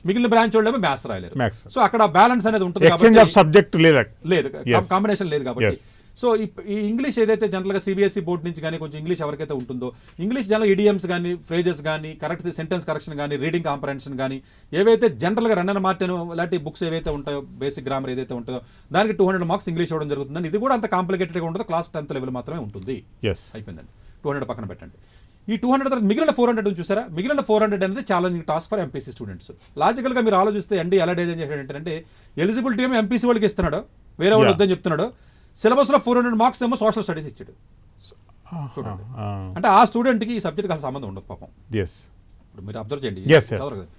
మిగిలిన బ్రాంచ్ వాళ్ళు మ్యాథ్స్ రాయలేరు. సో అక్కడ బ్యాలెన్స్ అనేది ఉంటుంది, లేదు కాంబినేషన్ లేదు కాబట్టి. సో ఈ ఇంగ్లీష్ ఏదైతే జనరల్గా సిబిఎస్ఈ బోర్డు నుంచి కానీ కొంచెం ఇంగ్లీష్ ఎవరికైతే ఉంటుందో ఇంగ్లీష్ జనరల్ ఇడియమ్స్ కానీ, ఫ్రేజెస్ కానీ, కరెక్ట్ సెంటెన్స్ కరెక్షన్ కానీ, రీడింగ్ కాంప్రహెన్షన్ కానీ, ఏవైతే జనరల్గా రన్నర్ మార్టిన్ లాంటి బుక్స్ ఏవైతే ఉంటాయో, బేసిక్ గ్రామర్ ఏదైతే ఉంటుందో దానికి 200 మార్క్స్ ఇంగ్లీష్ ఇవ్వడం జరుగుతుందండి. ఇది కూడా అంత కాంప్లికేటెడ్గా ఉంటుంది, క్లాస్ 10th లెవెల్ మాత్రమే ఉంటుంది. అయిపోయిందండి. 200 పక్కన పెట్టండి. ఈ 200 తర్వాత మిగిలిన 400 చూసారా, మిగిలిన 400 అనేది challenging task for MPC students. లాజికల్గా మీరు ఆలోచిస్తే ఎలా డిజైన్ చేశాడంటే ఎలిజిబిలిటీ ఏమో ఎంపీసీ వాళ్ళకి ఇస్తున్నాడు, వేరే వాళ్ళు వద్దని చెప్తున్నాడు. సిలబస్లో 400 మార్క్స్ ఏమో సోషల్ స్టడీస్ ఇచ్చాడు. చూడండి, అంటే ఆ స్టూడెంట్కి ఈ సబ్జెక్ట్కి అసలు సంబంధం ఉండదు పాపం. ఎస్, ఇప్పుడు మీరు అబ్జర్వ్ చేయండి. Yes, yes. చదవరు కదా.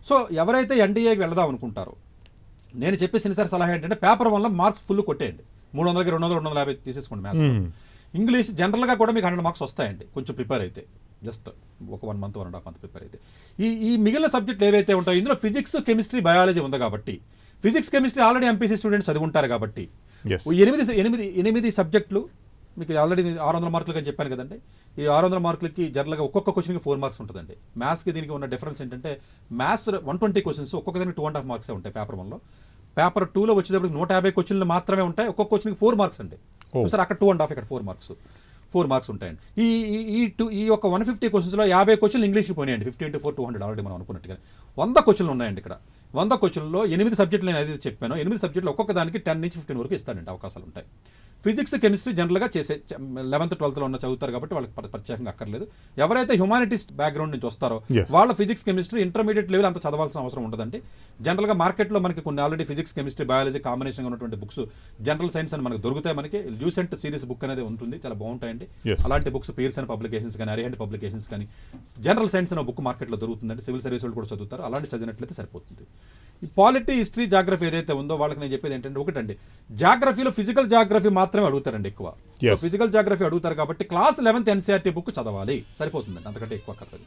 సో ఎవరైతే ఎన్డీఏకి వెళదాం అనుకుంటారో నేను చెప్పే సిన్సియర్ సలహా ఏంటంటే పేపర్ 1లో మార్క్స్ ఫుల్ కొట్టేయండి. 300కి 200, 250 తీసేసుకోండి మ్యాథ్స్. ఇంగ్లీష్ జనరల్గా కూడా మీకు 100 మార్క్స్ వస్తాయండి కొంచెం ప్రిపేర్ అయితే, జస్ట్ ఒక 1 month 1.5 month ప్రిపేర్ అయితే. ఈ మిగిలిన సబ్జెక్టులు ఏవైతే ఉంటాయో ఇందులో ఫిజిక్స్, కెమిస్ట్రీ, బయాలజీ ఉంది కాబట్టి, physics, chemistry already MPC students చదివి ఉంటారు కాబట్టి Yes. 8 సబ్జెక్టులు మీకు ఆల్రెడీ 600 మార్కులు అని చెప్పాను కదండి. ఈ 600 మార్కులకి జనరల్గా ఒక్కొక్క క్వశ్చన్కి 4 మార్క్స్ ఉంటుందండి. మ్యాథ్స్కి దీనికి ఉన్న డిఫరెన్స్ ఏంటంటే మ్యాథ్స్ 120 క్వశ్చన్స్, ఒక్కొక్క దానికి 2.5 మార్క్సే ఉంటాయి పేపర్ 1లో. పేపర్ 2లో వచ్చేటప్పుడు 150 క్వశ్చన్లు మాత్రమే ఉంటాయి. ఒక్కొక్క క్వశ్చన్కి 4 మార్క్స్ అండి. చూసారు, అక్కడ 2.5, ఇక్కడ 4 మార్క్స్ ఉంటాయండి. ఈ యొక్క 150 క్వశ్చన్స్లో 50 క్వశ్చన్లు ఇంగ్లీష్కి పోయినాయండి. 50 into 4 200 ఆల్రెడీ మనం అనుకున్నట్టుగా 100 క్వశ్చన్లు ఉన్నాయండి. ఇక్కడ 100 క్వశ్చన్లో 8 సబ్జెక్టులు నేను ఏదైతే చెప్పానో 8 సబ్జెక్టులు ఒక్కొక్క దానికి 10 నుంచి 15 వరకు ఇస్తానండి, అవకాశాలు ఉంటాయి. ఫిజిక్స్, కెమిస్ట్రీ జనరల్గా చేసే 11th 12thలో ఉన్న చదువుతారు కాబట్టి వాళ్ళకి ప్రత్యేకంగా అక్కర్లేదు. ఎవరైతే హ్యుమానిటీస్ బ్యాక్గ్రౌండ్ నుంచి వస్తారో వాళ్ళ ఫిజిక్స్, కెమిస్ట్రీ ఇంటర్మీడియట్ లెవెల్ అంత చదవాల్సిన అవసరం ఉండదండి. జనరల్గా మార్కెట్లో మనకి కొన్ని already physics, chemistry, biology combination ఉన్నటువంటి బుక్స్ జనరల్ సైన్స్ అని మనకు దొరుకుతాయి. మనకి ల్యూసెంట్ సిరీస్ బుక్ అనేది ఉంటుంది, చాలా బాగుంటాయండి. అలాంటి బుక్స్ పీర్సన్ పబ్లికేషన్స్ కానీ, అరిహంట్ పబ్లికేషన్స్ కానీ, జనరల్ సైన్స్ అనే బుక్ మార్కెట్లో దొరుకుతుందండి. సివిల్ సర్వీస్ వాళ్ళు కూడా చదువుతారు, అలాంటి చదివినట్లయితే సరిపోతుంది. ఈ పాలిటీ, హిస్టరీ, జాగ్రఫీ ఏదైతే ఉందో వాళ్ళకి నేను చెప్పేది ఏంటంటే ఒకటండి, జాగ్రఫీలో ఫిజికల్ జాగ్రఫీ మాత్రమే అడుగుతారండి ఎక్కువ. ఫిజికల్ జాగ్రఫీ అడుగుతారు కాబట్టి క్లాస్ 11th ఎన్సీఆర్టీ బుక్ చదవాలి, సరిపోతుందండి, అంతకంటే ఎక్కువ అక్కర్లేదు.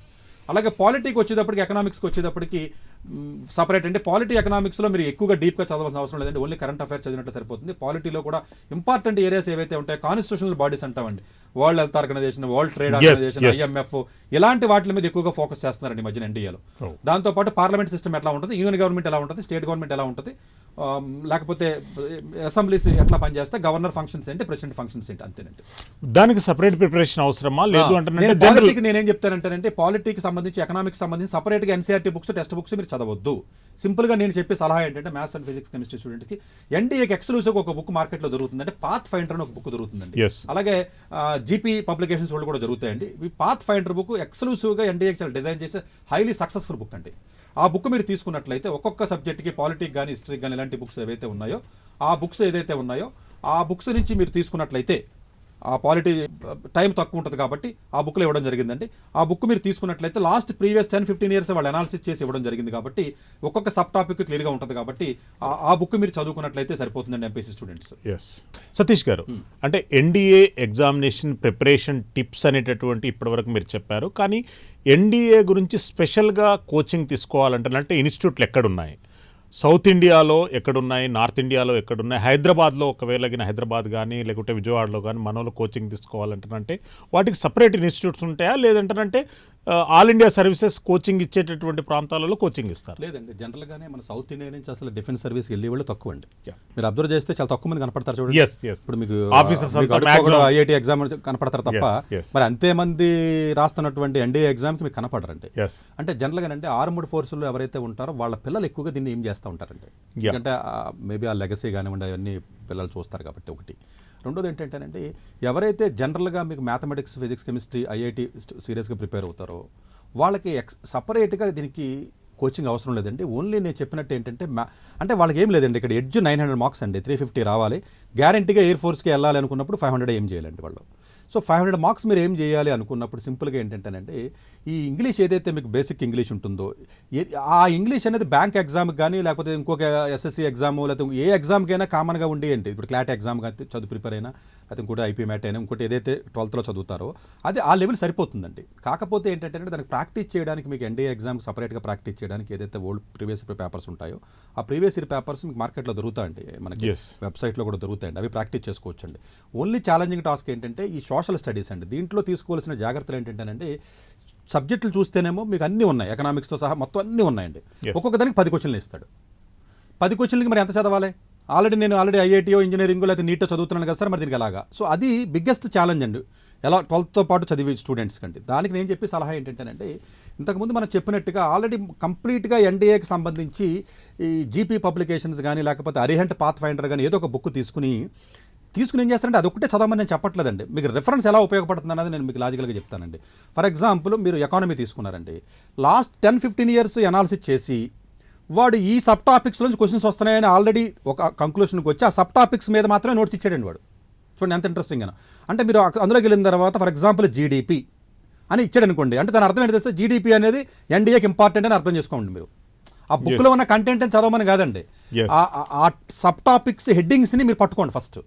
అలాగే పాలిటీకి వచ్చేటప్పటికి, ఎకనామిక్స్కి వచ్చేటప్పటికి సపరేట్ అండి. పాలిటీ, ఎకనామిక్స్లో మీరు ఎక్కువగా డీప్గా చదవాల్సిన అవసరం లేదండి, ఓన్లీ కరెంట్ అఫైర్స్ చదివినట్టు సరిపోతుంది. పాలిటీలో కూడా ఇంపార్టెంట్ ఏరియాస్ ఏవైతే ఉంటాయో కాన్స్టిట్యూషనల్ బాడీస్ అంటామండి, World Health Organization, World Trade Organization, IMF, ఇలాంటి వాటి మీద ఎక్కువగా ఫోకస్ చేస్తున్నారండి ఈ మధ్యన ఎన్డీఏలో. దాంతోపాటు పార్లమెంట్ సిస్టమ్ ఎట్లా ఉంటుంది, యూనియన్ గవర్నమెంట్ ఎలా ఉంటుంది, స్టేట్ గవర్నమెంట్ ఎలా ఉంటుంది, లేకపోతే అసెంబ్లీస్ ఎట్లా పనిచేస్తే, గవర్నర్ ఫంక్షన్స్ ఏంటి, ప్రెసిడెంట్ ఫంక్షన్స్ ఏంటి, అంతేనండి. దానికి సపరేట్ ప్రిపరేషన్ అవసరమా లేదు అంటే పాలిటీకి నేనేం చెప్తానంటే పాలిటీకి సంబంధించి, ఎకనామిక్స్ సంబంధించి సపరేట్గా ఎన్సీఆర్టీ బుక్స్, టెక్స్ట్ బుక్స్ మీరు చదవద్దు. సింపుల్గా నేను చెప్పే సలహా ఏంటంటే మ్యాథ్స్ అండ్ ఫిజిక్స్, కెమిస్ట్రీ స్టూడెంట్కి ఎన్డీఏకి ఎక్స్క్లూసివ్ ఒక బుక్ మార్కెట్లో దొరుకుతుందంటే పాత్ ఫైండర్ అని ఒక బుక్ దొరుకుతుందండి. అలాగే జీపీ పబ్లికేషన్స్ వాళ్ళు కూడా దొరుకుతాయండి. ఈ పాత్ ఫైండర్ బుక్ ఎక్స్క్లూసివ్గా ఎన్డీఏకి చాలా డిజైన్ చేసే హైలీ సక్సెస్ఫుల్ బుక్ అండి. ఆ బుక్ మీరు తీసుకున్నట్లయితే ఒక్కొక్క సబ్జెక్ట్కి, పాలిటిక్ కానీ, హిస్టరీకి కానీ, ఇలాంటి బుక్స్ ఏవైతే ఉన్నాయో ఆ బుక్స్ నుంచి మీరు తీసుకున్నట్లయితే, ఆ పాలిటీ టైం తక్కువ ఉంటుంది కాబట్టి ఆ బుక్లో ఇవ్వడం జరిగిందండి. ఆ బుక్ మీరు తీసుకున్నట్లయితే లాస్ట్ ప్రీవియస్ 10-15 years వాళ్ళు అనాలిసిస్ చేసి ఇవ్వడం జరిగింది కాబట్టి ఒక్కొక్క సబ్ టాపిక్ క్లియర్గా ఉంటుంది కాబట్టి ఆ బుక్ మీరు చదువుకున్నట్లయితే సరిపోతుందండి ఎంపీసీ స్టూడెంట్స్. ఎస్, సతీష్ గారు, అంటే ఎన్డీఏ ఎగ్జామినేషన్ ప్రిపరేషన్ టిప్స్ అనేటటువంటి ఇప్పటివరకు మీరు చెప్పారు, కానీ ఎన్డీఏ గురించి స్పెషల్గా కోచింగ్ తీసుకోవాలంటే అంటే ఇన్స్టిట్యూట్లు ఎక్కడున్నాయి? సౌత్ ఇండియాలో ఎక్కడున్నాయి, నార్త్ ఇండియాలో ఎక్కడున్నాయి, హైదరాబాద్లో ఒకవేళ హైదరాబాద్ కానీ లేకుంటే విజయవాడలో కానీ మనలో కోచింగ్ తీసుకోవాలంటే వాటికి సపరేట్ ఇన్స్టిట్యూట్స్ ఉంటాయా, లేదంటే ఆల్ ఇండియా సర్వీసెస్ కోచింగ్ ఇచ్చేటటువంటి ప్రాంతాలలో కోచింగ్ ఇస్తారు? లేదండి, జనరల్గానే మన సౌత్ ఇండియా నుంచి అసలు డిఫెన్స్ సర్వీస్కి వెళ్ళే వాళ్ళు తక్కువ అండి. మీరు అబ్జర్వ్ చేస్తే చాలా తక్కువ మంది కనపడతారు చూడండి. ఇప్పుడు మీకు ఐఐటీ ఎగ్జామ్ కనపడతారు తప్ప మరి అంతే మంది రాస్తున్నటువంటి ఎన్డీఏ ఎగ్జామ్కి మీకు కనపడరండి. అంటే జనరల్గా అంటే ఆర్మ్డ్ ఫోర్సుల్లో ఎవరైతే ఉంటారో వాళ్ళ పిల్లలు ఎక్కువగా దీన్ని ఏం చేస్తూ ఉంటారండి, ఎందుకంటే మేబీ ఆ లెగసీ కానివ్వండి అవన్నీ పిల్లలు చూస్తారు కాబట్టి. ఒకటి. రెండోది ఏంటంటేనండి, ఎవరైతే జనరల్గా మీకు మ్యాథమెటిక్స్, ఫిజిక్స్, కెమిస్ట్రీ, ఐఐటీ సీరియస్గా ప్రిపేర్ అవుతారో వాళ్ళకి సపరేట్గా దీనికి కోచింగ్ అవసరం లేదండి. ఓన్లీ నేను చెప్పినట్టు ఏంటంటే అంటే వాళ్ళకి ఏం లేదండి, ఇక్కడ ఎడ్జ్ 900 మార్క్స్ అండి, 350 రావాలి, గ్యారంటీగా ఎయిర్ ఫోర్స్కి వెళ్ళాలి అనుకున్నప్పుడు 500 ఏం చేయాలండి వాళ్ళు. సో 500 మార్క్స్ మీరు ఏం చేయాలి అనుకున్నప్పుడు సింపుల్గా ఏంటంటేనండి, ఈ ఇంగ్లీష్ ఏదైతే మీకు బేసిక్ ఇంగ్లీష్ ఉంటుందో ఆ ఇంగ్లీష్ అనేది బ్యాంక్ ఎగ్జామ్కి కానీ లేకపోతే ఇంకొక ఎస్ఎస్సి ఎగ్జామ్ లేకపోతే ఏ ఎగ్జామ్కైనా కామన్గా ఉండేయండి. ఇప్పుడు క్లాట్ ఎగ్జామ్ కానీ చదువు ప్రిపేర్ అయినా, లేకపోతే ఇంకోటి ఐపీ మ్యాట్ అయినా, ఇంకోటి ఏదైతే 12thలో చదువుతారో అది ఆ లెవెల్ సరిపోతుందండి. కాకపోతే ఏంటంటే దానికి ప్రాక్టీస్ చేయడానికి మీకు ఎన్డీఏ ఎగ్జామ్కి సపరేట్గా ప్రాక్టీస్ చేయడానికి ఏదైతే ఓల్డ్ ప్రీవియస్ ఇయర్ పేపర్స్ ఉంటాయో ఆ ప్రీవియస్ ఇయర్ పేపర్స్ మీకు మార్కెట్లో దొరుకుతాయండి, మనకి వెబ్సైట్లో కూడా దొరుకుతాయండి, అవి ప్రాక్టీస్ చేసుకోవచ్చండి. ఓన్లీ ఛాలెంజింగ్ టాస్క్ ఏంటంటే ఈ సోషల్ స్టడీస్ అండి. దీంట్లో తీసుకోవాల్సిన జాగ్రత్తలు ఏంటంటేనండి, సబ్జెక్టులు చూస్తేనేమో మీకు అన్నీ ఉన్నాయి, ఎకనామిక్స్తో సహా మొత్తం అన్నీ ఉన్నాయండి. ఒక్కొక్క దానికి 10 క్వశ్చన్లు ఇస్తాడు. 10 క్వశ్చన్లకి మరి ఎంత చదవాలి? నేను ఆల్రెడీ ఐఐటీయో, ఇంజనీరింగో లేకపోతే నీటో చదువుతున్నాను కదా సార్, మరి దీనికి ఎలాగా? సో అది బిగ్గెస్ట్ ఛాలెంజ్ అండి, ఎలా 12thతో పాటు చదివే స్టూడెంట్స్ కంటే. దానికి నేను చెప్పే సలహా ఏంటంటేనంటే, ఇంతకుముందు మనం చెప్పినట్టుగా ఆల్రెడీ కంప్లీట్గా ఎన్డీఏకి సంబంధించి ఈ జీపీ పబ్లికేషన్స్ కానీ లేకపోతే అరిహంట్ పాత్ ఫైండర్ కానీ ఏదో ఒక బుక్ తీసుకుని ఏం చేస్తారంటే అది ఒకటే చదవమని నేను చెప్పట్లేదండి, మీకు రిఫరెన్స్ ఎలా ఉపయోగపడుతుంది అన్నది నేను మీకు లాజికల్గా చెప్తానండి. ఫర్ ఎగ్జాంపుల్ మీరు ఎకానమీ తీసుకున్నారండి, లాస్ట్ 10-15 years అనాలిసిస్ చేసి వాడు ఈ సబ్ టాపిక్స్ నుంచి క్వశ్చన్స్ వస్తున్నాయని ఆల్రెడీ ఒక కంక్లూషన్కి వచ్చి ఆ సబ్ టాపిక్స్ మీద మాత్రమే నోట్స్ ఇచ్చాడండి వాడు. చూడండి ఎంత ఇంట్రెస్టింగ్ అని. అంటే మీరు అందులోకి వెళ్ళిన తర్వాత ఫర్ ఎగ్జాంపుల్ జీడిపి అని ఇచ్చాడు అనుకోండి, అంటే దాని అర్థం ఏంటి తెలిస్తే జీడిపి అనేది ఎన్డీఏకి ఇంపార్టెంట్ అని అర్థం చేసుకోండి మీరు. ఆ బుక్లో ఉన్న కంటెంట్ అని చదవమని కాదండి, ఆ సబ్ టాపిక్స్ హెడ్డింగ్స్ని మీరు పట్టుకోండి ఫస్ట్.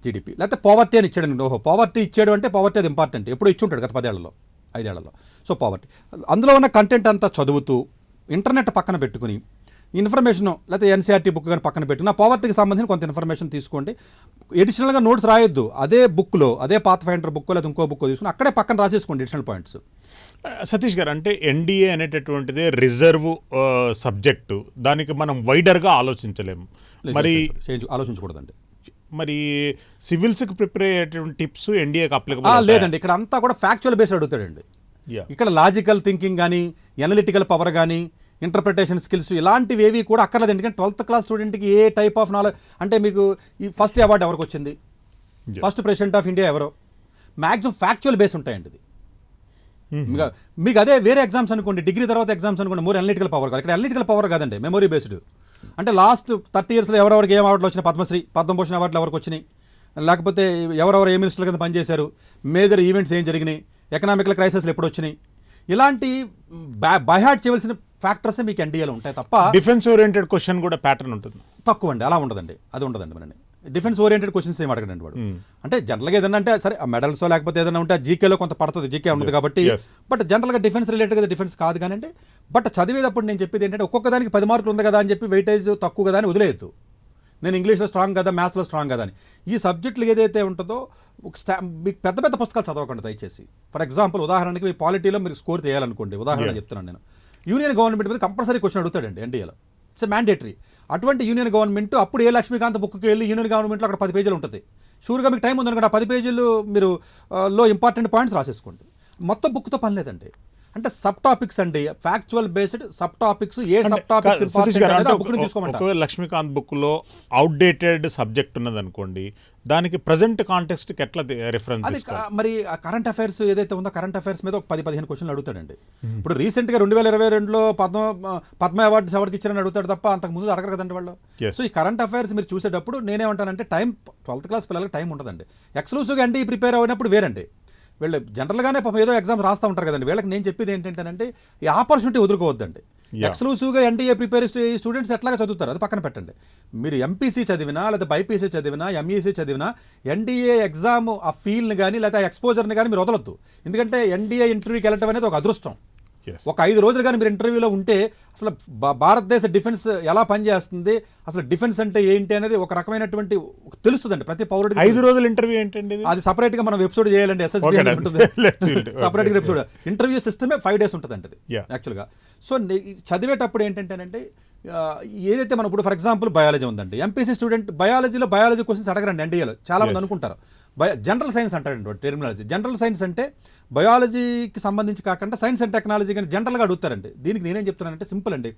జీడిపి లేకపోతే పావర్టీ అని ఇచ్చాడు, ఓహో పావర్టీ ఇచ్చాడు అంటే పావర్టీ అది ఇంపార్టెంట్, ఎప్పుడు ఇచ్చి ఉంటాడు గత 10 ఏళ్లలో 5 ఏళ్లలో. సో పావర్టీ, అందులో ఉన్న కంటెంట్ అంతా చదువుతూ ఇంటర్నెట్ పక్కన పెట్టుకుని ఇన్ఫర్మేషన్ లేకపోతే ఎన్సీఆర్టీ బుక్ కానీ పక్కన పెట్టుకుని ఆ పావర్టీకి సంబంధించిన కొంత ఇన్ఫర్మేషన్ తీసుకోండి. ఎడిషనల్గా నోట్స్ రాయొద్దు, అదే బుక్లో అదే పాత్ ఫైండర్ బుక్ లేదా ఇంకో బుక్ తీసుకుని అక్కడే పక్కన రాసేసుకోండి ఎడిషనల్ పాయింట్స్. సతీష్ గారు, అంటే ఎన్డీఏ అనేటటువంటిది రిజర్వ్ సబ్జెక్టు, దానికి మనం వైడర్గా ఆలోచించలేము. మరి ఆలోచించకూడదండి. మరి సివిల్స్కి ప్రిపేర్ అయ్యేటువంటి టిప్స్ ఎన్డీఏకి అప్లికబుల్ లేదండి, ఇక్కడ అంతా కూడా ఫ్యాక్చువల్ బేస్డ్ అడుగుతాడండి. ఇక్కడ లాజికల్ థింకింగ్ కానీ ఎనలిటికల్ పవర్ కానీ ఇంటర్ప్రిటేషన్ స్కిల్స్ ఇలాంటివి ఏవి కూడా అక్కర్లేదు. ఎందుకంటే 12th క్లాస్ స్టూడెంట్కి ఏ టైప్ ఆఫ్ నాలెడ్జ్, అంటే మీకు ఈ ఫస్ట్ అవార్డు ఎవరికి వచ్చింది, ఫస్ట్ ప్రెసిడెంట్ ఆఫ్ ఇండియా ఎవరో, మ్యాక్సిమం ఫ్యాక్చువల్ బేస్ ఉంటాయండి. ఇది మీకు అదే వేరే ఎగ్జామ్స్ అనుకోండి, డిగ్రీ తర్వాత ఎగ్జామ్స్ అనుకోండి, మోర్ అనలిటికల్ పవర్ కాదు. ఇక్కడ అనలిటికల్ పవర్ కాదండి, మెమరీ బేస్డ్. అంటే లాస్ట్ 30 yearsలో ఎవరెవరికి ఏం అవార్డులు వచ్చినాయి, పద్మశ్రీ పద్మభూషణ్ అవార్డులు ఎవరికి వచ్చినాయి, లేకపోతే ఎవరెవరు ఏ మినిస్టర్ల కింద పనిచేశారు, మేజర్ ఈవెంట్స్ ఏం జరిగినాయి, ఎకనామికల్ క్రైసిస్లు ఎప్పుడు వచ్చినాయి, ఇలాంటి బైహార్ట్ చేయవలసిన ఫ్యాక్టర్సే మీకు ఎన్డీఏలో ఉంటాయి తప్ప డిఫెన్స్ ఓరియంటెడ్ క్వశ్చన్ కూడా ప్యాటర్న్ ఉంటుంది తక్కువ అండి. అలా ఉండదండి, అది ఉండదండి. మనని డిఫెన్స్ ఓరియంటెడ్ క్వశ్చన్స్ ఏం అడగండి వాడు. అంటే జనరల్గా ఏదన్నా అంటే సరే మెడల్స్ లేకపోతే ఏదైనా ఉంటే జీకేలో కొంత పడుతుంది, జీకే ఉంటుంది కాబట్టి. బట్ జనరల్గా డిఫెన్స్ రిలేటెడ్గా డిఫెన్స్ కాదు కానీ అంటే బట్ చదివేటప్పుడు నేను చెప్పేది ఏంటంటే ఒక్కొక్క దానికి 10 మార్కులు ఉంది కదా అని చెప్పి వెయిటేజ్ తక్కువ కదా అని వదిలేయద్దు. నేను ఇంగ్లీష్లో స్ట్రాంగ్ కదా, మ్యాథ్స్లో స్ట్రాంగ్ కదా అని. ఈ సబ్జెక్టులు ఏదైతే ఉంటుందో మీకు పెద్ద పెద్ద పుస్తకాలు చదవకండి దయచేసి. ఫర్ ఎగ్జాంపుల్ ఉదాహరణకి మీ పాలిటీలో మీరు స్కోర్ చేయాలనుకోండి, ఉదాహరణ చెప్తున్నాను నేను. యూనియన్ గవర్నమెంట్ మీద కంపల్సరీ క్వశ్చన్ అడుగుతాడండి ఎన్డీఏలో, ఇట్స్ మ్యాండేటరీ. అటువంటి యూనియన్ గవర్నమెంట్ అప్పుడు ఏ లక్ష్మీకాంత్ బుక్కి వెళ్ళి యూనియన్ గవర్నమెంట్లో అక్కడ 10 పేజీలు ఉంటుంది. షూర్గా మీకు టైం ఉందనుకోండి, ఆ 10 పేజీలు మీరు లో ఇంపార్టెంట్ పాయింట్స్ రాసేసుకోండి. మొత్తం బుక్తో పని లేదండి. అంటే సబ్ టాపిక్స్ అండి, ఫ్యాక్చువల్ బేస్డ్ సబ్ టాపిక్స్. ఏ సబ్ టాపిక్స్ లక్ష్మీకాంత్ బుక్ లో అవుట్డేటెడ్ సబ్జెక్ట్ ఉన్నది అనుకోండి, దానికి ప్రెజెంట్ కాంటెక్స్ట్ కి ఎట్లా రిఫరెన్స్ అది మరి కరెంట్ అఫైర్స్ ఏదైతే ఉందో కరెంట్ అఫైర్స్ మీద ఒక 10-15 క్వశ్చన్లు అడుగుతాడండి. ఇప్పుడు రీసెంట్ గా 2022లో పద్మ అవార్డ్స్ ఎవరికి ఇచ్చారని అడుగుతాడు తప్ప అంతకు ముందు అడగరు కదండి వాళ్ళు. సో ఈ కరెంట్ అఫైర్స్ మీరు చూసేటప్పుడు నేనేమంటానంటే టైం 12th క్లాస్ పిల్లలకి టైం ఉండదండి. ఎక్స్క్లూసివ్గా అంటే ప్రిపేర్ అయినప్పుడు వేరండి. వీళ్ళు జనరల్గానే పాపం ఏదో ఎగ్జామ్ రాస్తూ ఉంటారు కదండి. వీళ్ళకి నేను చెప్పేది ఏంటంటే ఈ ఆపర్చునిటీ వదులుకోవద్దండి. ఎక్స్క్లూసివ్గా ఎన్డీఏ ప్రిపేర్ స్టూడెంట్స్ ఎట్లాగా చదువుతారు అది పక్కన పెట్టండి. మీరు ఎంపీసీ చదివినా లేదా బైపీసీ చదివినా ఎంఈసీ చదివినా ఎన్డీఏ ఎగ్జామ్ ఆ ఫీల్ని కానీ లేదా ఎక్స్పోజర్ని కానీ మీరు వదలొద్దు. ఎందుకంటే ఎన్డీఏ ఇంటర్వ్యూకి వెళ్ళటం అనేది ఒక అదృష్టం. ఒక 5 రోజులు కానీ మీరు ఇంటర్వ్యూలో ఉంటే అసలు భారతదేశ డిఫెన్స్ ఎలా పనిచేస్తుంది, అసలు డిఫెన్స్ అంటే ఏంటి అనేది ఒక రకమైనటువంటి తెలుస్తుందండి ప్రతి పౌరుడికి. 5 రోజుల ఇంటర్వ్యూ ఏంటండి, అది సపరేట్ గా మనం ఎపిసోడ్ చేయాలండి. ఎస్ఎస్బి ఉంటుంది సపరేట్ గా ఎపిసోడ్. ఇంటర్వ్యూ సిస్టమే 5 days ఉంటుంది అండి యాక్చువల్గా. సో చదివేటప్పుడు ఏంటంటేనంటే ఏదైతే మనం ఇప్పుడు ఫర్ ఎగ్జాంపుల్ బయాలజీ ఉందండి, ఎంపీసీ స్టూడెంట్ బయాలజీ క్వశ్చన్స్ అడగరండి ఎన్డీఏలో. చాలా మంది అనుకుంటారు జనరల్ సైన్స్ అంటారండి టెర్మినాలజీ. జనరల్ సైన్స్ అంటే బయాలజీకి సంబంధించి కాకుండా సైన్స్ అండ్ టెక్నాలజీ కానీ జనరల్గా అడుగుతారండి. దీనికి నేనేం చెప్తున్నానంటే సింపుల్ అండి.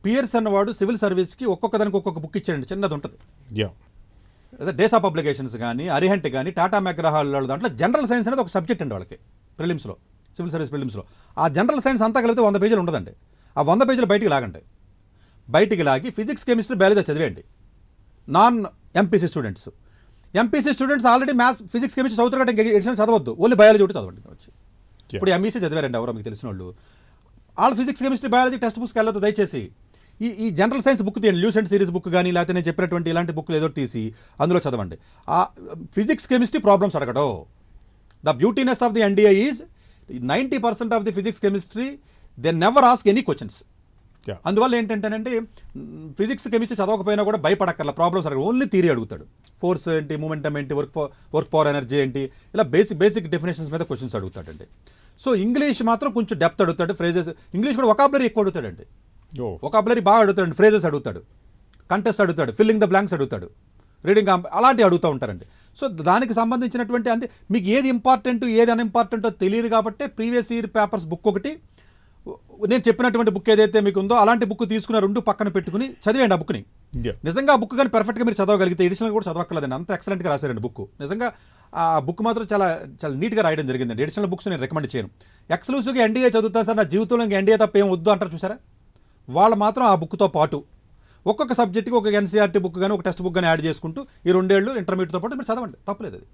పియర్స్ అన్నవాడు సివిల్ సర్వీస్కి ఒక్కొక్క దానికి ఒక్కొక్క బుక్ ఇచ్చాడండి, చిన్నది ఉంటుంది. అదే డేస్ ఆఫ్ పబ్లికేషన్స్ కానీ అరిహంట్ కానీ టాటా మెగ్రహాల్ దాంట్లో జనరల్ సైన్స్ అనేది ఒక సబ్జెక్ట్ అండి వాళ్ళకి ప్రిలిమ్స్లో, సివిల్ సర్వీస్ ప్రిలిమ్స్లో. ఆ జనరల్ సైన్స్ అంతా కలిపితే 100 పేజీలు ఉండదండి. ఆ 100 పేజీలు బయటికి లాగి ఫిజిక్స్ కెమిస్ట్రీ బయాలజీ చదివేయండి non MPC students. MPC students already maths physics chemistry చదువుతారు కాబట్టి ఎడిషన్ చదవద్దు, ఓన్లీ బయాలజీ ఒకటి చదవండి వచ్చి. ఇప్పుడు ఎంఈసీ చదివారండి ఎవరో మీకు తెలిసిన వాళ్ళు, వాళ్ళు ఫిజిక్స్ కెమిస్ట్రీ బయాలజీ టెక్స్ట్ బుక్స్కి వెళ్ళదు దయచేసి. ఈ జనరల్ సైన్స్ బుక్ తీయండి, ల్యూసెంట్ సిరీస్ బుక్ కానీ లేకపోతే నేను చెప్పినటువంటి ఇలాంటి బుక్లు ఏదో తీసి అందులో చదవండి. ఆ ఫిజిక్స్ కెమిస్ట్రీ ప్రాబ్లమ్స్ అడగడో. The beautyness of the NDA is 90% of the physics chemistry they never ask any questions. అందువల్ల ఏంటంటేనంటే ఫిజిక్స్ కెమిస్ట్రీ చదవకపోయినా కూడా భయపడక్కర్ల, ప్రాబ్లమ్స్ అడగడు, ఓన్లీ థియరీ అడుగుతాడు. ఫోర్స్ ఏంటి, మూమెంటం ఏంటి, వర్క్ పవర్ ఎనర్జీ ఏంటి, ఇలా బేసిక్ డెఫినేషన్స్ మీద క్వశ్చన్స్ అడుగుతాడండి. సో ఇంగ్లీష్ మాత్రం కొంచెం డెప్త్ అడుగుతాడు, ఫ్రేజెస్ ఇంగ్లీష్ కూడా వొకాబులరీ ఎక్కువ అడుగుతాడండి. వొకాబులరీ బాగా అడుగుతాడు, ఫ్రేజెస్ అడుగుతాడు, కంటెస్ట్ అడుగుతాడు, ఫిల్లింగ్ ద బ్లాంక్స్ అడుగుతాడు, రీడింగ్ అలాంటివి అడుగుతూ ఉంటారండి. సో దానికి సంబంధించినటువంటి అంటే మీకు ఏది ఇంపార్టెంట్ ఏది అన్ఇంపార్టెంటో తెలియదు కాబట్టి ప్రీవియస్ ఇయర్ పేపర్స్ బుక్ ఒకటి, నేను చెప్పినటువంటి బుక్ ఏదైతే మీకు ఉందో అలాంటి బుక్ తీసుకున్న 2 పక్కన పెట్టుకుని చదివేయండి ఆ బుక్ని. నిజంగా ఆ బుక్ కానీ పర్ఫెక్ట్గా మీరు చదవగలిగితే ఎడిషనల్ కూడా చదవక్కర్లేదండి, అంత ఎక్సలెంట్గా రాశారండి బుక్. నిజంగా ఆ బుక్ మాత్రం చాలా నీట్గా రాయడం జరిగిందండి. ఎడిషనల్ బుక్స్ నేను రికమెండ్ చేయను. ఎక్స్క్లూసివ్గా ఎన్డీఏ చదువుతాను సార్, నా జీవితంలో ఇంకా ఎన్డీఏ తప్ప ఏం వద్దు అంటారు చూసారా, వాళ్ళు మాత్రం ఆ బుక్తో పాటు ఒక్కొక్క సబ్జెక్ట్కి ఒక ఎన్సీఆర్టీ బుక్ కానీ ఒక టెక్స్ట్ బుక్ కానీ యాడ్ చేసుకుంటూ ఈ 2 ఏళ్ళు ఇంటర్మీడియట్తో పాటు మీరు చదవండి, తప్పలేదు అది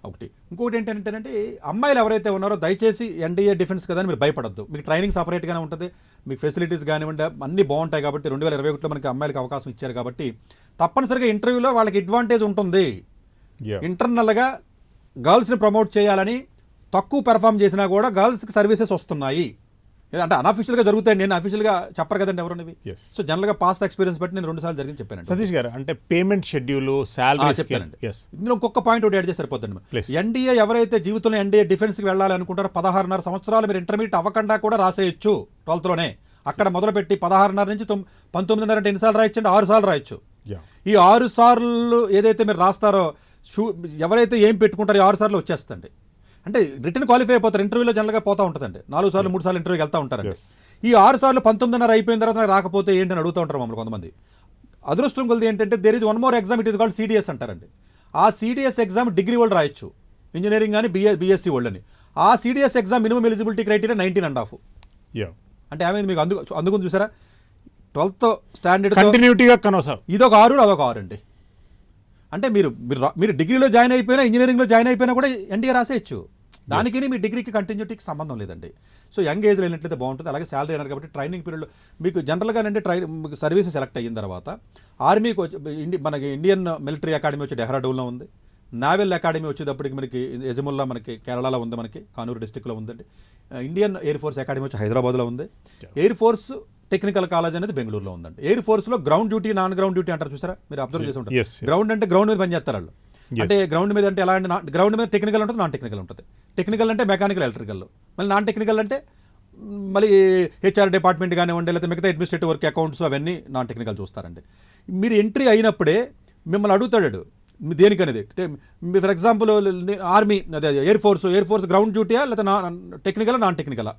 ఒకటి. ఇంకొకటి ఏంటంటే అమ్మాయిలు ఎవరైతే ఉన్నారో దయచేసి ఎన్డీఏ డిఫెన్స్ కదా అని మీరు భయపడద్దు. మీకు ట్రైనింగ్ సపరేట్గానే ఉంటుంది, మీకు ఫెసిలిటీస్ కానివ్వండి అన్నీ బాగుంటాయి కాబట్టి 2021లో మనకి అమ్మాయిలకు అవకాశం ఇచ్చారు కాబట్టి తప్పనిసరిగా ఇంటర్వ్యూలో వాళ్ళకి అడ్వాంటేజ్ ఉంటుంది. ఇంటర్నల్గా గర్ల్స్ని ప్రమోట్ చేయాలని తక్కువ పెర్ఫామ్ చేసినా కూడా గర్ల్స్కి సర్వీసెస్ వస్తున్నాయి. అంటే అన్అఫీషియల్గా జరుగుతాయండి, నేను అఫీషియల్గా చెప్పరు కదండి ఎవరు. సో జనరల్గా పాస్ట్ ఎక్స్పీరియన్స్ బట్టి నేను 2 సార్లు జరిగింది చెప్పాను. సతీష్ గారు అంటే పేమెంట్ షెడ్యూల్ శాలరీ చెప్పానండి. ఇందులో ఇంకొక పాయింట్ ఒకటి యాడ్ చేసి సరిపోద్దండి. ఎన్డీఏ ఎవరైతే జీవితంలో ఎన్డీఏ డిఫెన్స్కి వెళ్ళాలి అనుకుంటారో 16.5 సంవత్సరాలు మీరు ఇంటర్మీడియట్ అవ్వకుండా కూడా రాసేయచ్చు 12th అక్కడ మొదలుపెట్టి 16.5 నుంచి 19.5 అంటే ఎన్నిసార్లు రాయొచ్చండి, 6 సార్లు రాయొచ్చు. ఈ 6 సార్లు ఏదైతే మీరు రాస్తారో ఎవరైతే ఏం పెట్టుకుంటారో 6 సార్లు వచ్చేస్తుంది. అంటే రిటర్న్ క్వాలిఫై అయిపోతారు, ఇంటర్వ్యూలో జనరల్గా పోతూ ఉంటుందండి. 4 సార్లు 3 సార్లు ఇంటర్వ్యూకి వెళ్తూ ఉంటారండి. ఈ 6 సార్లు 19.5 అయిపోయిన తర్వాత రాకపోతే ఏంటని అడుగుతూ ఉంటారు మమ్మల్ని కొంతమంది. అదృష్టం కొద్ది ఏంటంటే there is one more exam, it is called CDS అంటారండి. ఆ సిడిఎస్ ఎగ్జామ్ డిగ్రీ వాళ్ళు రాయొచ్చు, ఇంజనీరింగ్ కానీ బీఎస్సీ వాళ్ళు అని. ఆ CDS exam minimum eligibility criteria 19.5. అంటే ఏమైంది మీకు అందుకుని చూసారా 12th స్టాండర్డ్ కంటిన్యూటీగా కనవసాగు, ఇదొక 6 అదొక 6 అండి. అంటే మీరు డిగ్రీలో జాయిన్ అయిపోయినా ఇంజనీరింగ్లో జాయిన్ అయిపోయినా కూడా ఎన్డీఏ రాసేయచ్చు. దానికి మీ డిగ్రీకి కంటిన్యూటీకి సంబంధం లేదండి. సో యంగ్ ఏజ్లో వెళ్ళినట్లయితే బాగుంటుంది. అలాగే శాలరీ అన్నారు కాబట్టి ట్రైనింగ్ పీరియడ్లో మీకు జనరల్గా అంటే సర్వీసెస్ సెలెక్ట్ అయిన తర్వాత ఆర్మీకి వచ్చి మనకి ఇండియన్ మిలిటరీ అకాడమీ వచ్చి డెహ్రాడూన్లో ఉంది. నావల్ అకాడమీ వచ్చేటప్పటికి మనకి యజముల్లా మనకి కేరళలో ఉంది, మనకి కానూరు డిస్టిక్లో ఉందండి. ఇండియన్ ఎయిర్ ఫోర్స్ అకాడమీ వచ్చి హైదరాబాద్లో ఉంది. ఎయిర్ ఫోర్స్ టెక్నికల్ కాలేజ్ అనేది బెంగళూరులో ఉందండి. ఎయిర్ ఫోర్స్లో ground duty non ground duty అంటారు చూసారా, మీరు అబ్జర్వ్ చేసి ఉంటారు. గ్రౌండ్ అంటే గ్రౌండ్ మీద పనిచేస్తారు వాళ్ళు. అంటే గ్రౌండ్ మీద అంటే ఎలా అంటే గ్రౌండ్ మీద టెక్నికల్ ఉంటుంది, నాన్ టెక్నికల్ ఉంటుంది. టెక్నికల్ అంటే మెకానికల్, ఎలక్ట్రికల్. మళ్ళీ నాన్ టెక్నికల్ అంటే మళ్ళీ హెచ్ఆర్ డిపార్ట్మెంట్ కానివ్వండి, లేకపోతే మిగతా అడ్మినిస్ట్రేటివ్ వర్క్ అకౌంట్స్ అవన్నీ నాన్ టెక్నికల్ చూస్తారండి. మీరు ఎంట్రీ అయినప్పుడే మిమ్మల్ని అడుగుతాడు దేనికనేది. ఫర్ ఎగ్జాంపుల్ ఆర్మీ అదే ఎయిర్ ఫోర్స్ గ్రౌండ్ డ్యూటీయా లేకపోతే టెక్నికల్ నాన్ టెక్నికలా.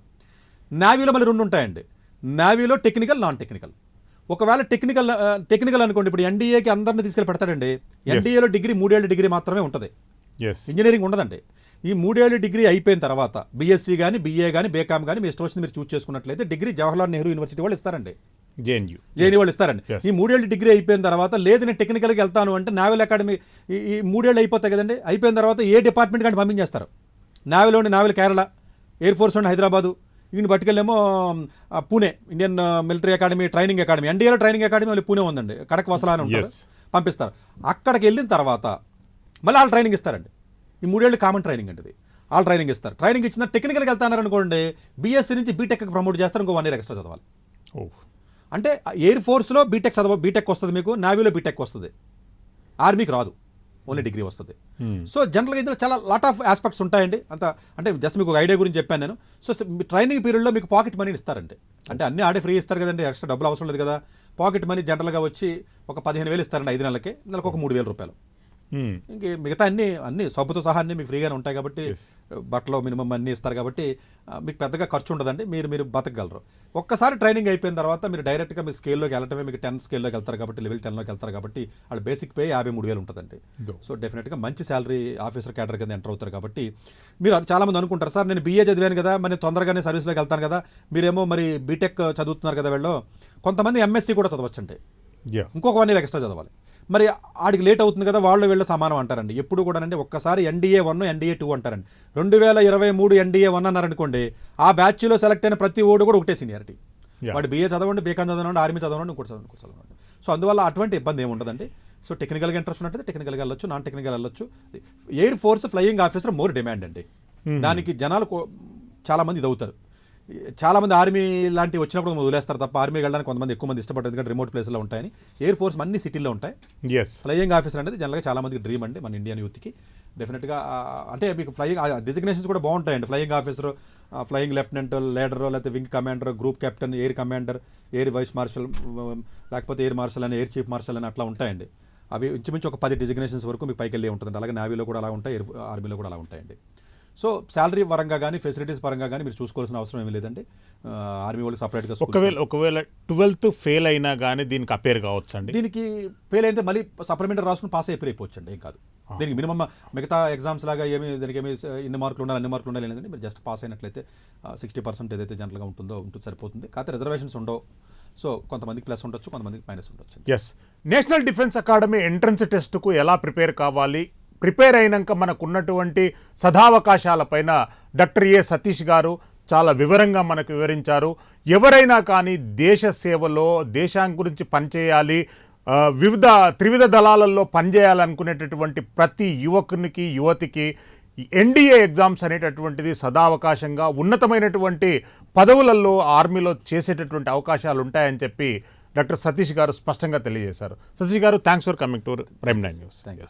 నేవీలో మళ్ళీ 2 ఉంటాయండి, నేవీలో టెక్నికల్ నాన్ టెక్నికల్. ఒకవేళ టెక్నికల్ అనుకోండి, ఇప్పుడు ఎన్డీఏకి అందరిని తీసుకెళ్ళి పెడతాడండి. ఎన్డీఏలో డిగ్రీ 3 ఏళ్ళ డిగ్రీ మాత్రమే ఉంటుంది, ఇంజనీరింగ్ ఉండదండి. ఈ 3 ఏళ్ళ డిగ్రీ అయిపోయిన తర్వాత బీఎస్సీ కానీ బీఏ కానీ బీకామ్ కానీ మీ ఇష్టం వచ్చింది మీరు చూస్ చేసుకున్నట్లయితే డిగ్రీ జవహర్లాల్ నెహ్రూ యూనివర్సిటీ వాళ్ళు ఇస్తారండి, జేఎన్యూ వాళ్ళు ఇస్తారండి. ఈ 3 ఏళ్ళ డిగ్రీ అయిపోయిన తర్వాత లేదు నేను టెక్నికల్కి వెళ్తాను అంటే నావల్ అకాడమీ ఈ 3 ఏళ్ళు అయిపోతాయి కదండి. అయిపోయిన తర్వాత ఏ డిపార్ట్మెంట్ కానీ పంపించేస్తారు. నావల్ కేరళ, ఎయిర్ ఫోర్స్ ఉండి హైదరాబాదు, ఈయన పట్టుకెళ్ళేమో Pune Indian military academy training academy. ఎన్డీఏలో ట్రైనింగ్ అకాడమీ మళ్ళీ పూణే ఉందండి, కడక్ వసలా అని ఉంటారు, పంపిస్తారు. అక్కడికి వెళ్ళిన తర్వాత మళ్ళీ వాళ్ళు ట్రైనింగ్ ఇస్తారండి. ఈ 3 ఏళ్ళు కామన్ ట్రైనింగ్ అంటే వాళ్ళు ట్రైనింగ్ ఇస్తారు. ట్రైనింగ్ ఇచ్చిన టెక్నికల్కి వెళ్తాన్నారు అనుకోండి, బీఎస్సీ నుంచి బీటెక్కి ప్రమోట్ చేస్తారు, ఇంకో 1 year ఎక్స్ట్రా చదవాలి. అంటే ఎయిర్ ఫోర్స్లో బీటెక్ వస్తుంది మీకు, నేవీలో బీటెక్ వస్తుంది, ఆర్మీకి రాదు, ఓన్లీ డిగ్రీ వస్తుంది. సో జనరల్గా ఇందులో చాలా లాట్ ఆఫ్ ఆస్పెక్ట్స్ ఉంటాయండి. అంత అంటే జస్ట్ మీకు ఒక ఐడియా గురించి చెప్పాను నేను. సో ట్రైనింగ్ పీరియడ్లో మీకు పాకెట్ మనీని ఇస్తారండి. అంటే అన్ని ఆడే ఫ్రీ ఇస్తారు కదండి, ఎక్స్ట్రా డబ్బులు అవసరం లేదు కదా. పాకెట్ మనీ జనరల్గా వచ్చి ఒక 15,000 ఇస్తారండి 5 నెలలకి, నెలకు ఒక 3,000 రూపాయలు. ఇంక మిగతా అన్ని సబ్బుతో సహా అన్నీ మీకు ఫ్రీగానే ఉంటాయి కాబట్టి, బట్టలు మినిమం అన్నీ ఇస్తారు కాబట్టి మీకు పెద్దగా ఖర్చు ఉండదండి, మీరు బతకగలరు. ఒక్కసారి ట్రైనింగ్ అయిపోయిన తర్వాత మీరు డైరెక్ట్గా మీ స్కేల్లోకి వెళ్ళటమే, మీకు 10 స్కేల్లోకి వెళ్తారు కాబట్టి, లెవెల్ 10లోకి వెళ్తారు కాబట్టి వాళ్ళ బేసిక్ పే 53,000 ఉంటుందండి. సో డెఫినెట్గా మంచి శాలరీ ఆఫీసర్ క్యాడర్ కింద ఎంటర్ అవుతారు కాబట్టి మీరు చాలామంది అనుకుంటారు సార్ నేను బీఏ చదివాను కదా, మరి తొందరగానే సర్వీస్లోకి వెళ్తాను కదా, మీరేమో మరి బీటెక్ చదువుతున్నారు కదా, వీళ్ళు కొంతమంది ఎంఎస్సీ కూడా చదవచ్చండి, ఇంకొక 1 year ఎక్స్ట్రా చదవాలి. మరి ఆడికి లేట్ అవుతుంది కదా, వాళ్ళు వీళ్ళ సమానం అంటారండి. ఎప్పుడు కూడా అండి ఒక్కసారి ఎన్డీఏ 1 ఎన్డీఏ 2 అంటారండి. 2023 ఎన్డీఏ 1 అన్నారనుకోండి, ఆ బ్యాచ్లో సెలెక్ట్ అయిన ప్రతి ఓడు కూడా ఒకటే సీనియారిటీ. వాడు బీఏ చదవండి, బీకామ్ చదవండి, ఆర్మీ చదవండి, ఇంకోటి చదవండి. సో అందువల్ల అటువంటి ఇబ్బంది ఏమి ఉండదండి. సో టెక్నికల్గా ఇంట్రెస్ట్ ఉన్నట్టు టెక్నికల్గా వెళ్ళొచ్చు, నాన్ టెక్నికల్ వెళ్ళొచ్చు. Air force flying officer more demand అండి. దానికి జనాలు చాలామంది ఇది అవుతారు. చాలామంది ఆర్మీ లాంటివి వచ్చినప్పుడు వదిలేస్తారు తప్ప ఆర్మీకి వెళ్ళడానికి కొంతమంది ఎక్కువ మంది ఇష్టపడతారు, ఎందుకంటే రిమోట్ ప్లేస్లో ఉంటాయని. ఎయిర్ ఫోర్స్ అన్ని సిటీల్లో ఉంటాయి. ఫ్లయింగ్ ఆఫీసర్ అనేది జనరల్గా చాలా మందికి డ్రీమ్ అండి మన ఇండియన్ యూత్కి. డెఫినెట్గా అంటే మీకు ఫ్లయింగ్ డిజిగ్నేషన్స్ కూడా బాగుంటాయండి. Flying officer, flying lieutenant, leader, లేకపోతే wing commander, group captain, air commander, air vice marshal, లేకపోతే ఎయిర్ మార్షల్ అని, ఎయిర్ చీఫ్ మార్షల్ అని అట్లా ఉంటాయండి. అవి ఇంచుమించు ఒక 10 డిజిగ్నేషన్స్ వరకు మీకు పైకి వెళ్ళి ఉంటుందండి. అలాగే నేవీలో కూడా అలా ఉంటాయి, ఆర్మీలో కూడా అలా ఉంటాయండి. సో శాలరీ పరంగా కానీ ఫెసిలిటీస్ పరంగా కానీ మీరు చూసుకోవాల్సిన అవసరం ఏమీ లేదండి. ఆర్మీ వాళ్ళకి సపరేట్గా ఒకవేళ 12th ఫెయిల్ అయినా కానీ దీనికి అపేర్ కావచ్చు అండి. దీనికి ఫెయిల్ అయితే మళ్ళీ సప్లిమెంటరీ రాసుకుని పాస్ అయిపోవచ్చు అండి, ఏం కాదు. దీనికి మినిమం మిగతా ఎగ్జామ్స్ లాగా దానికి ఏమి ఇన్ని మార్కులు ఉండాలి అన్ని మార్కులు ఉండాలి లేదండి. మీరు జస్ట్ పాస్ అయినట్లయితే 60% ఏదైతే జనరల్గా ఉంటుందో సరిపోతుంది. కాకపోతే రిజర్వేషన్స్ ఉండవు. సో కొంతమందికి ప్లస్ ఉండొచ్చు, కొంతమందికి మైనస్ ఉండొచ్చు. Yes, national defence academy entrance టెస్ట్కు ఎలా ప్రిపేర్ కావాలి, ప్రిపేర్ అయినాక మనకు ఉన్నటువంటి సదావకాశాలపైన డాక్టర్ ఏ సతీష్ గారు చాలా వివరంగా మనకు వివరించారు. ఎవరైనా కానీ దేశ సేవలో దేశం గురించి పనిచేయాలి, త్రివిధ దళాలలో పనిచేయాలనుకునేటటువంటి ప్రతి యువకునికి యువతికి ఎన్డీఏ ఎగ్జామ్స్ అనేటటువంటిది సదావకాశంగా ఉన్నతమైనటువంటి పదవులలో ఆర్మీలో చేసేటటువంటి అవకాశాలు ఉంటాయని చెప్పి డాక్టర్ సతీష్ గారు స్పష్టంగా తెలియజేశారు. సతీష్ గారు, thanks for coming to prime 9 news. Thank you.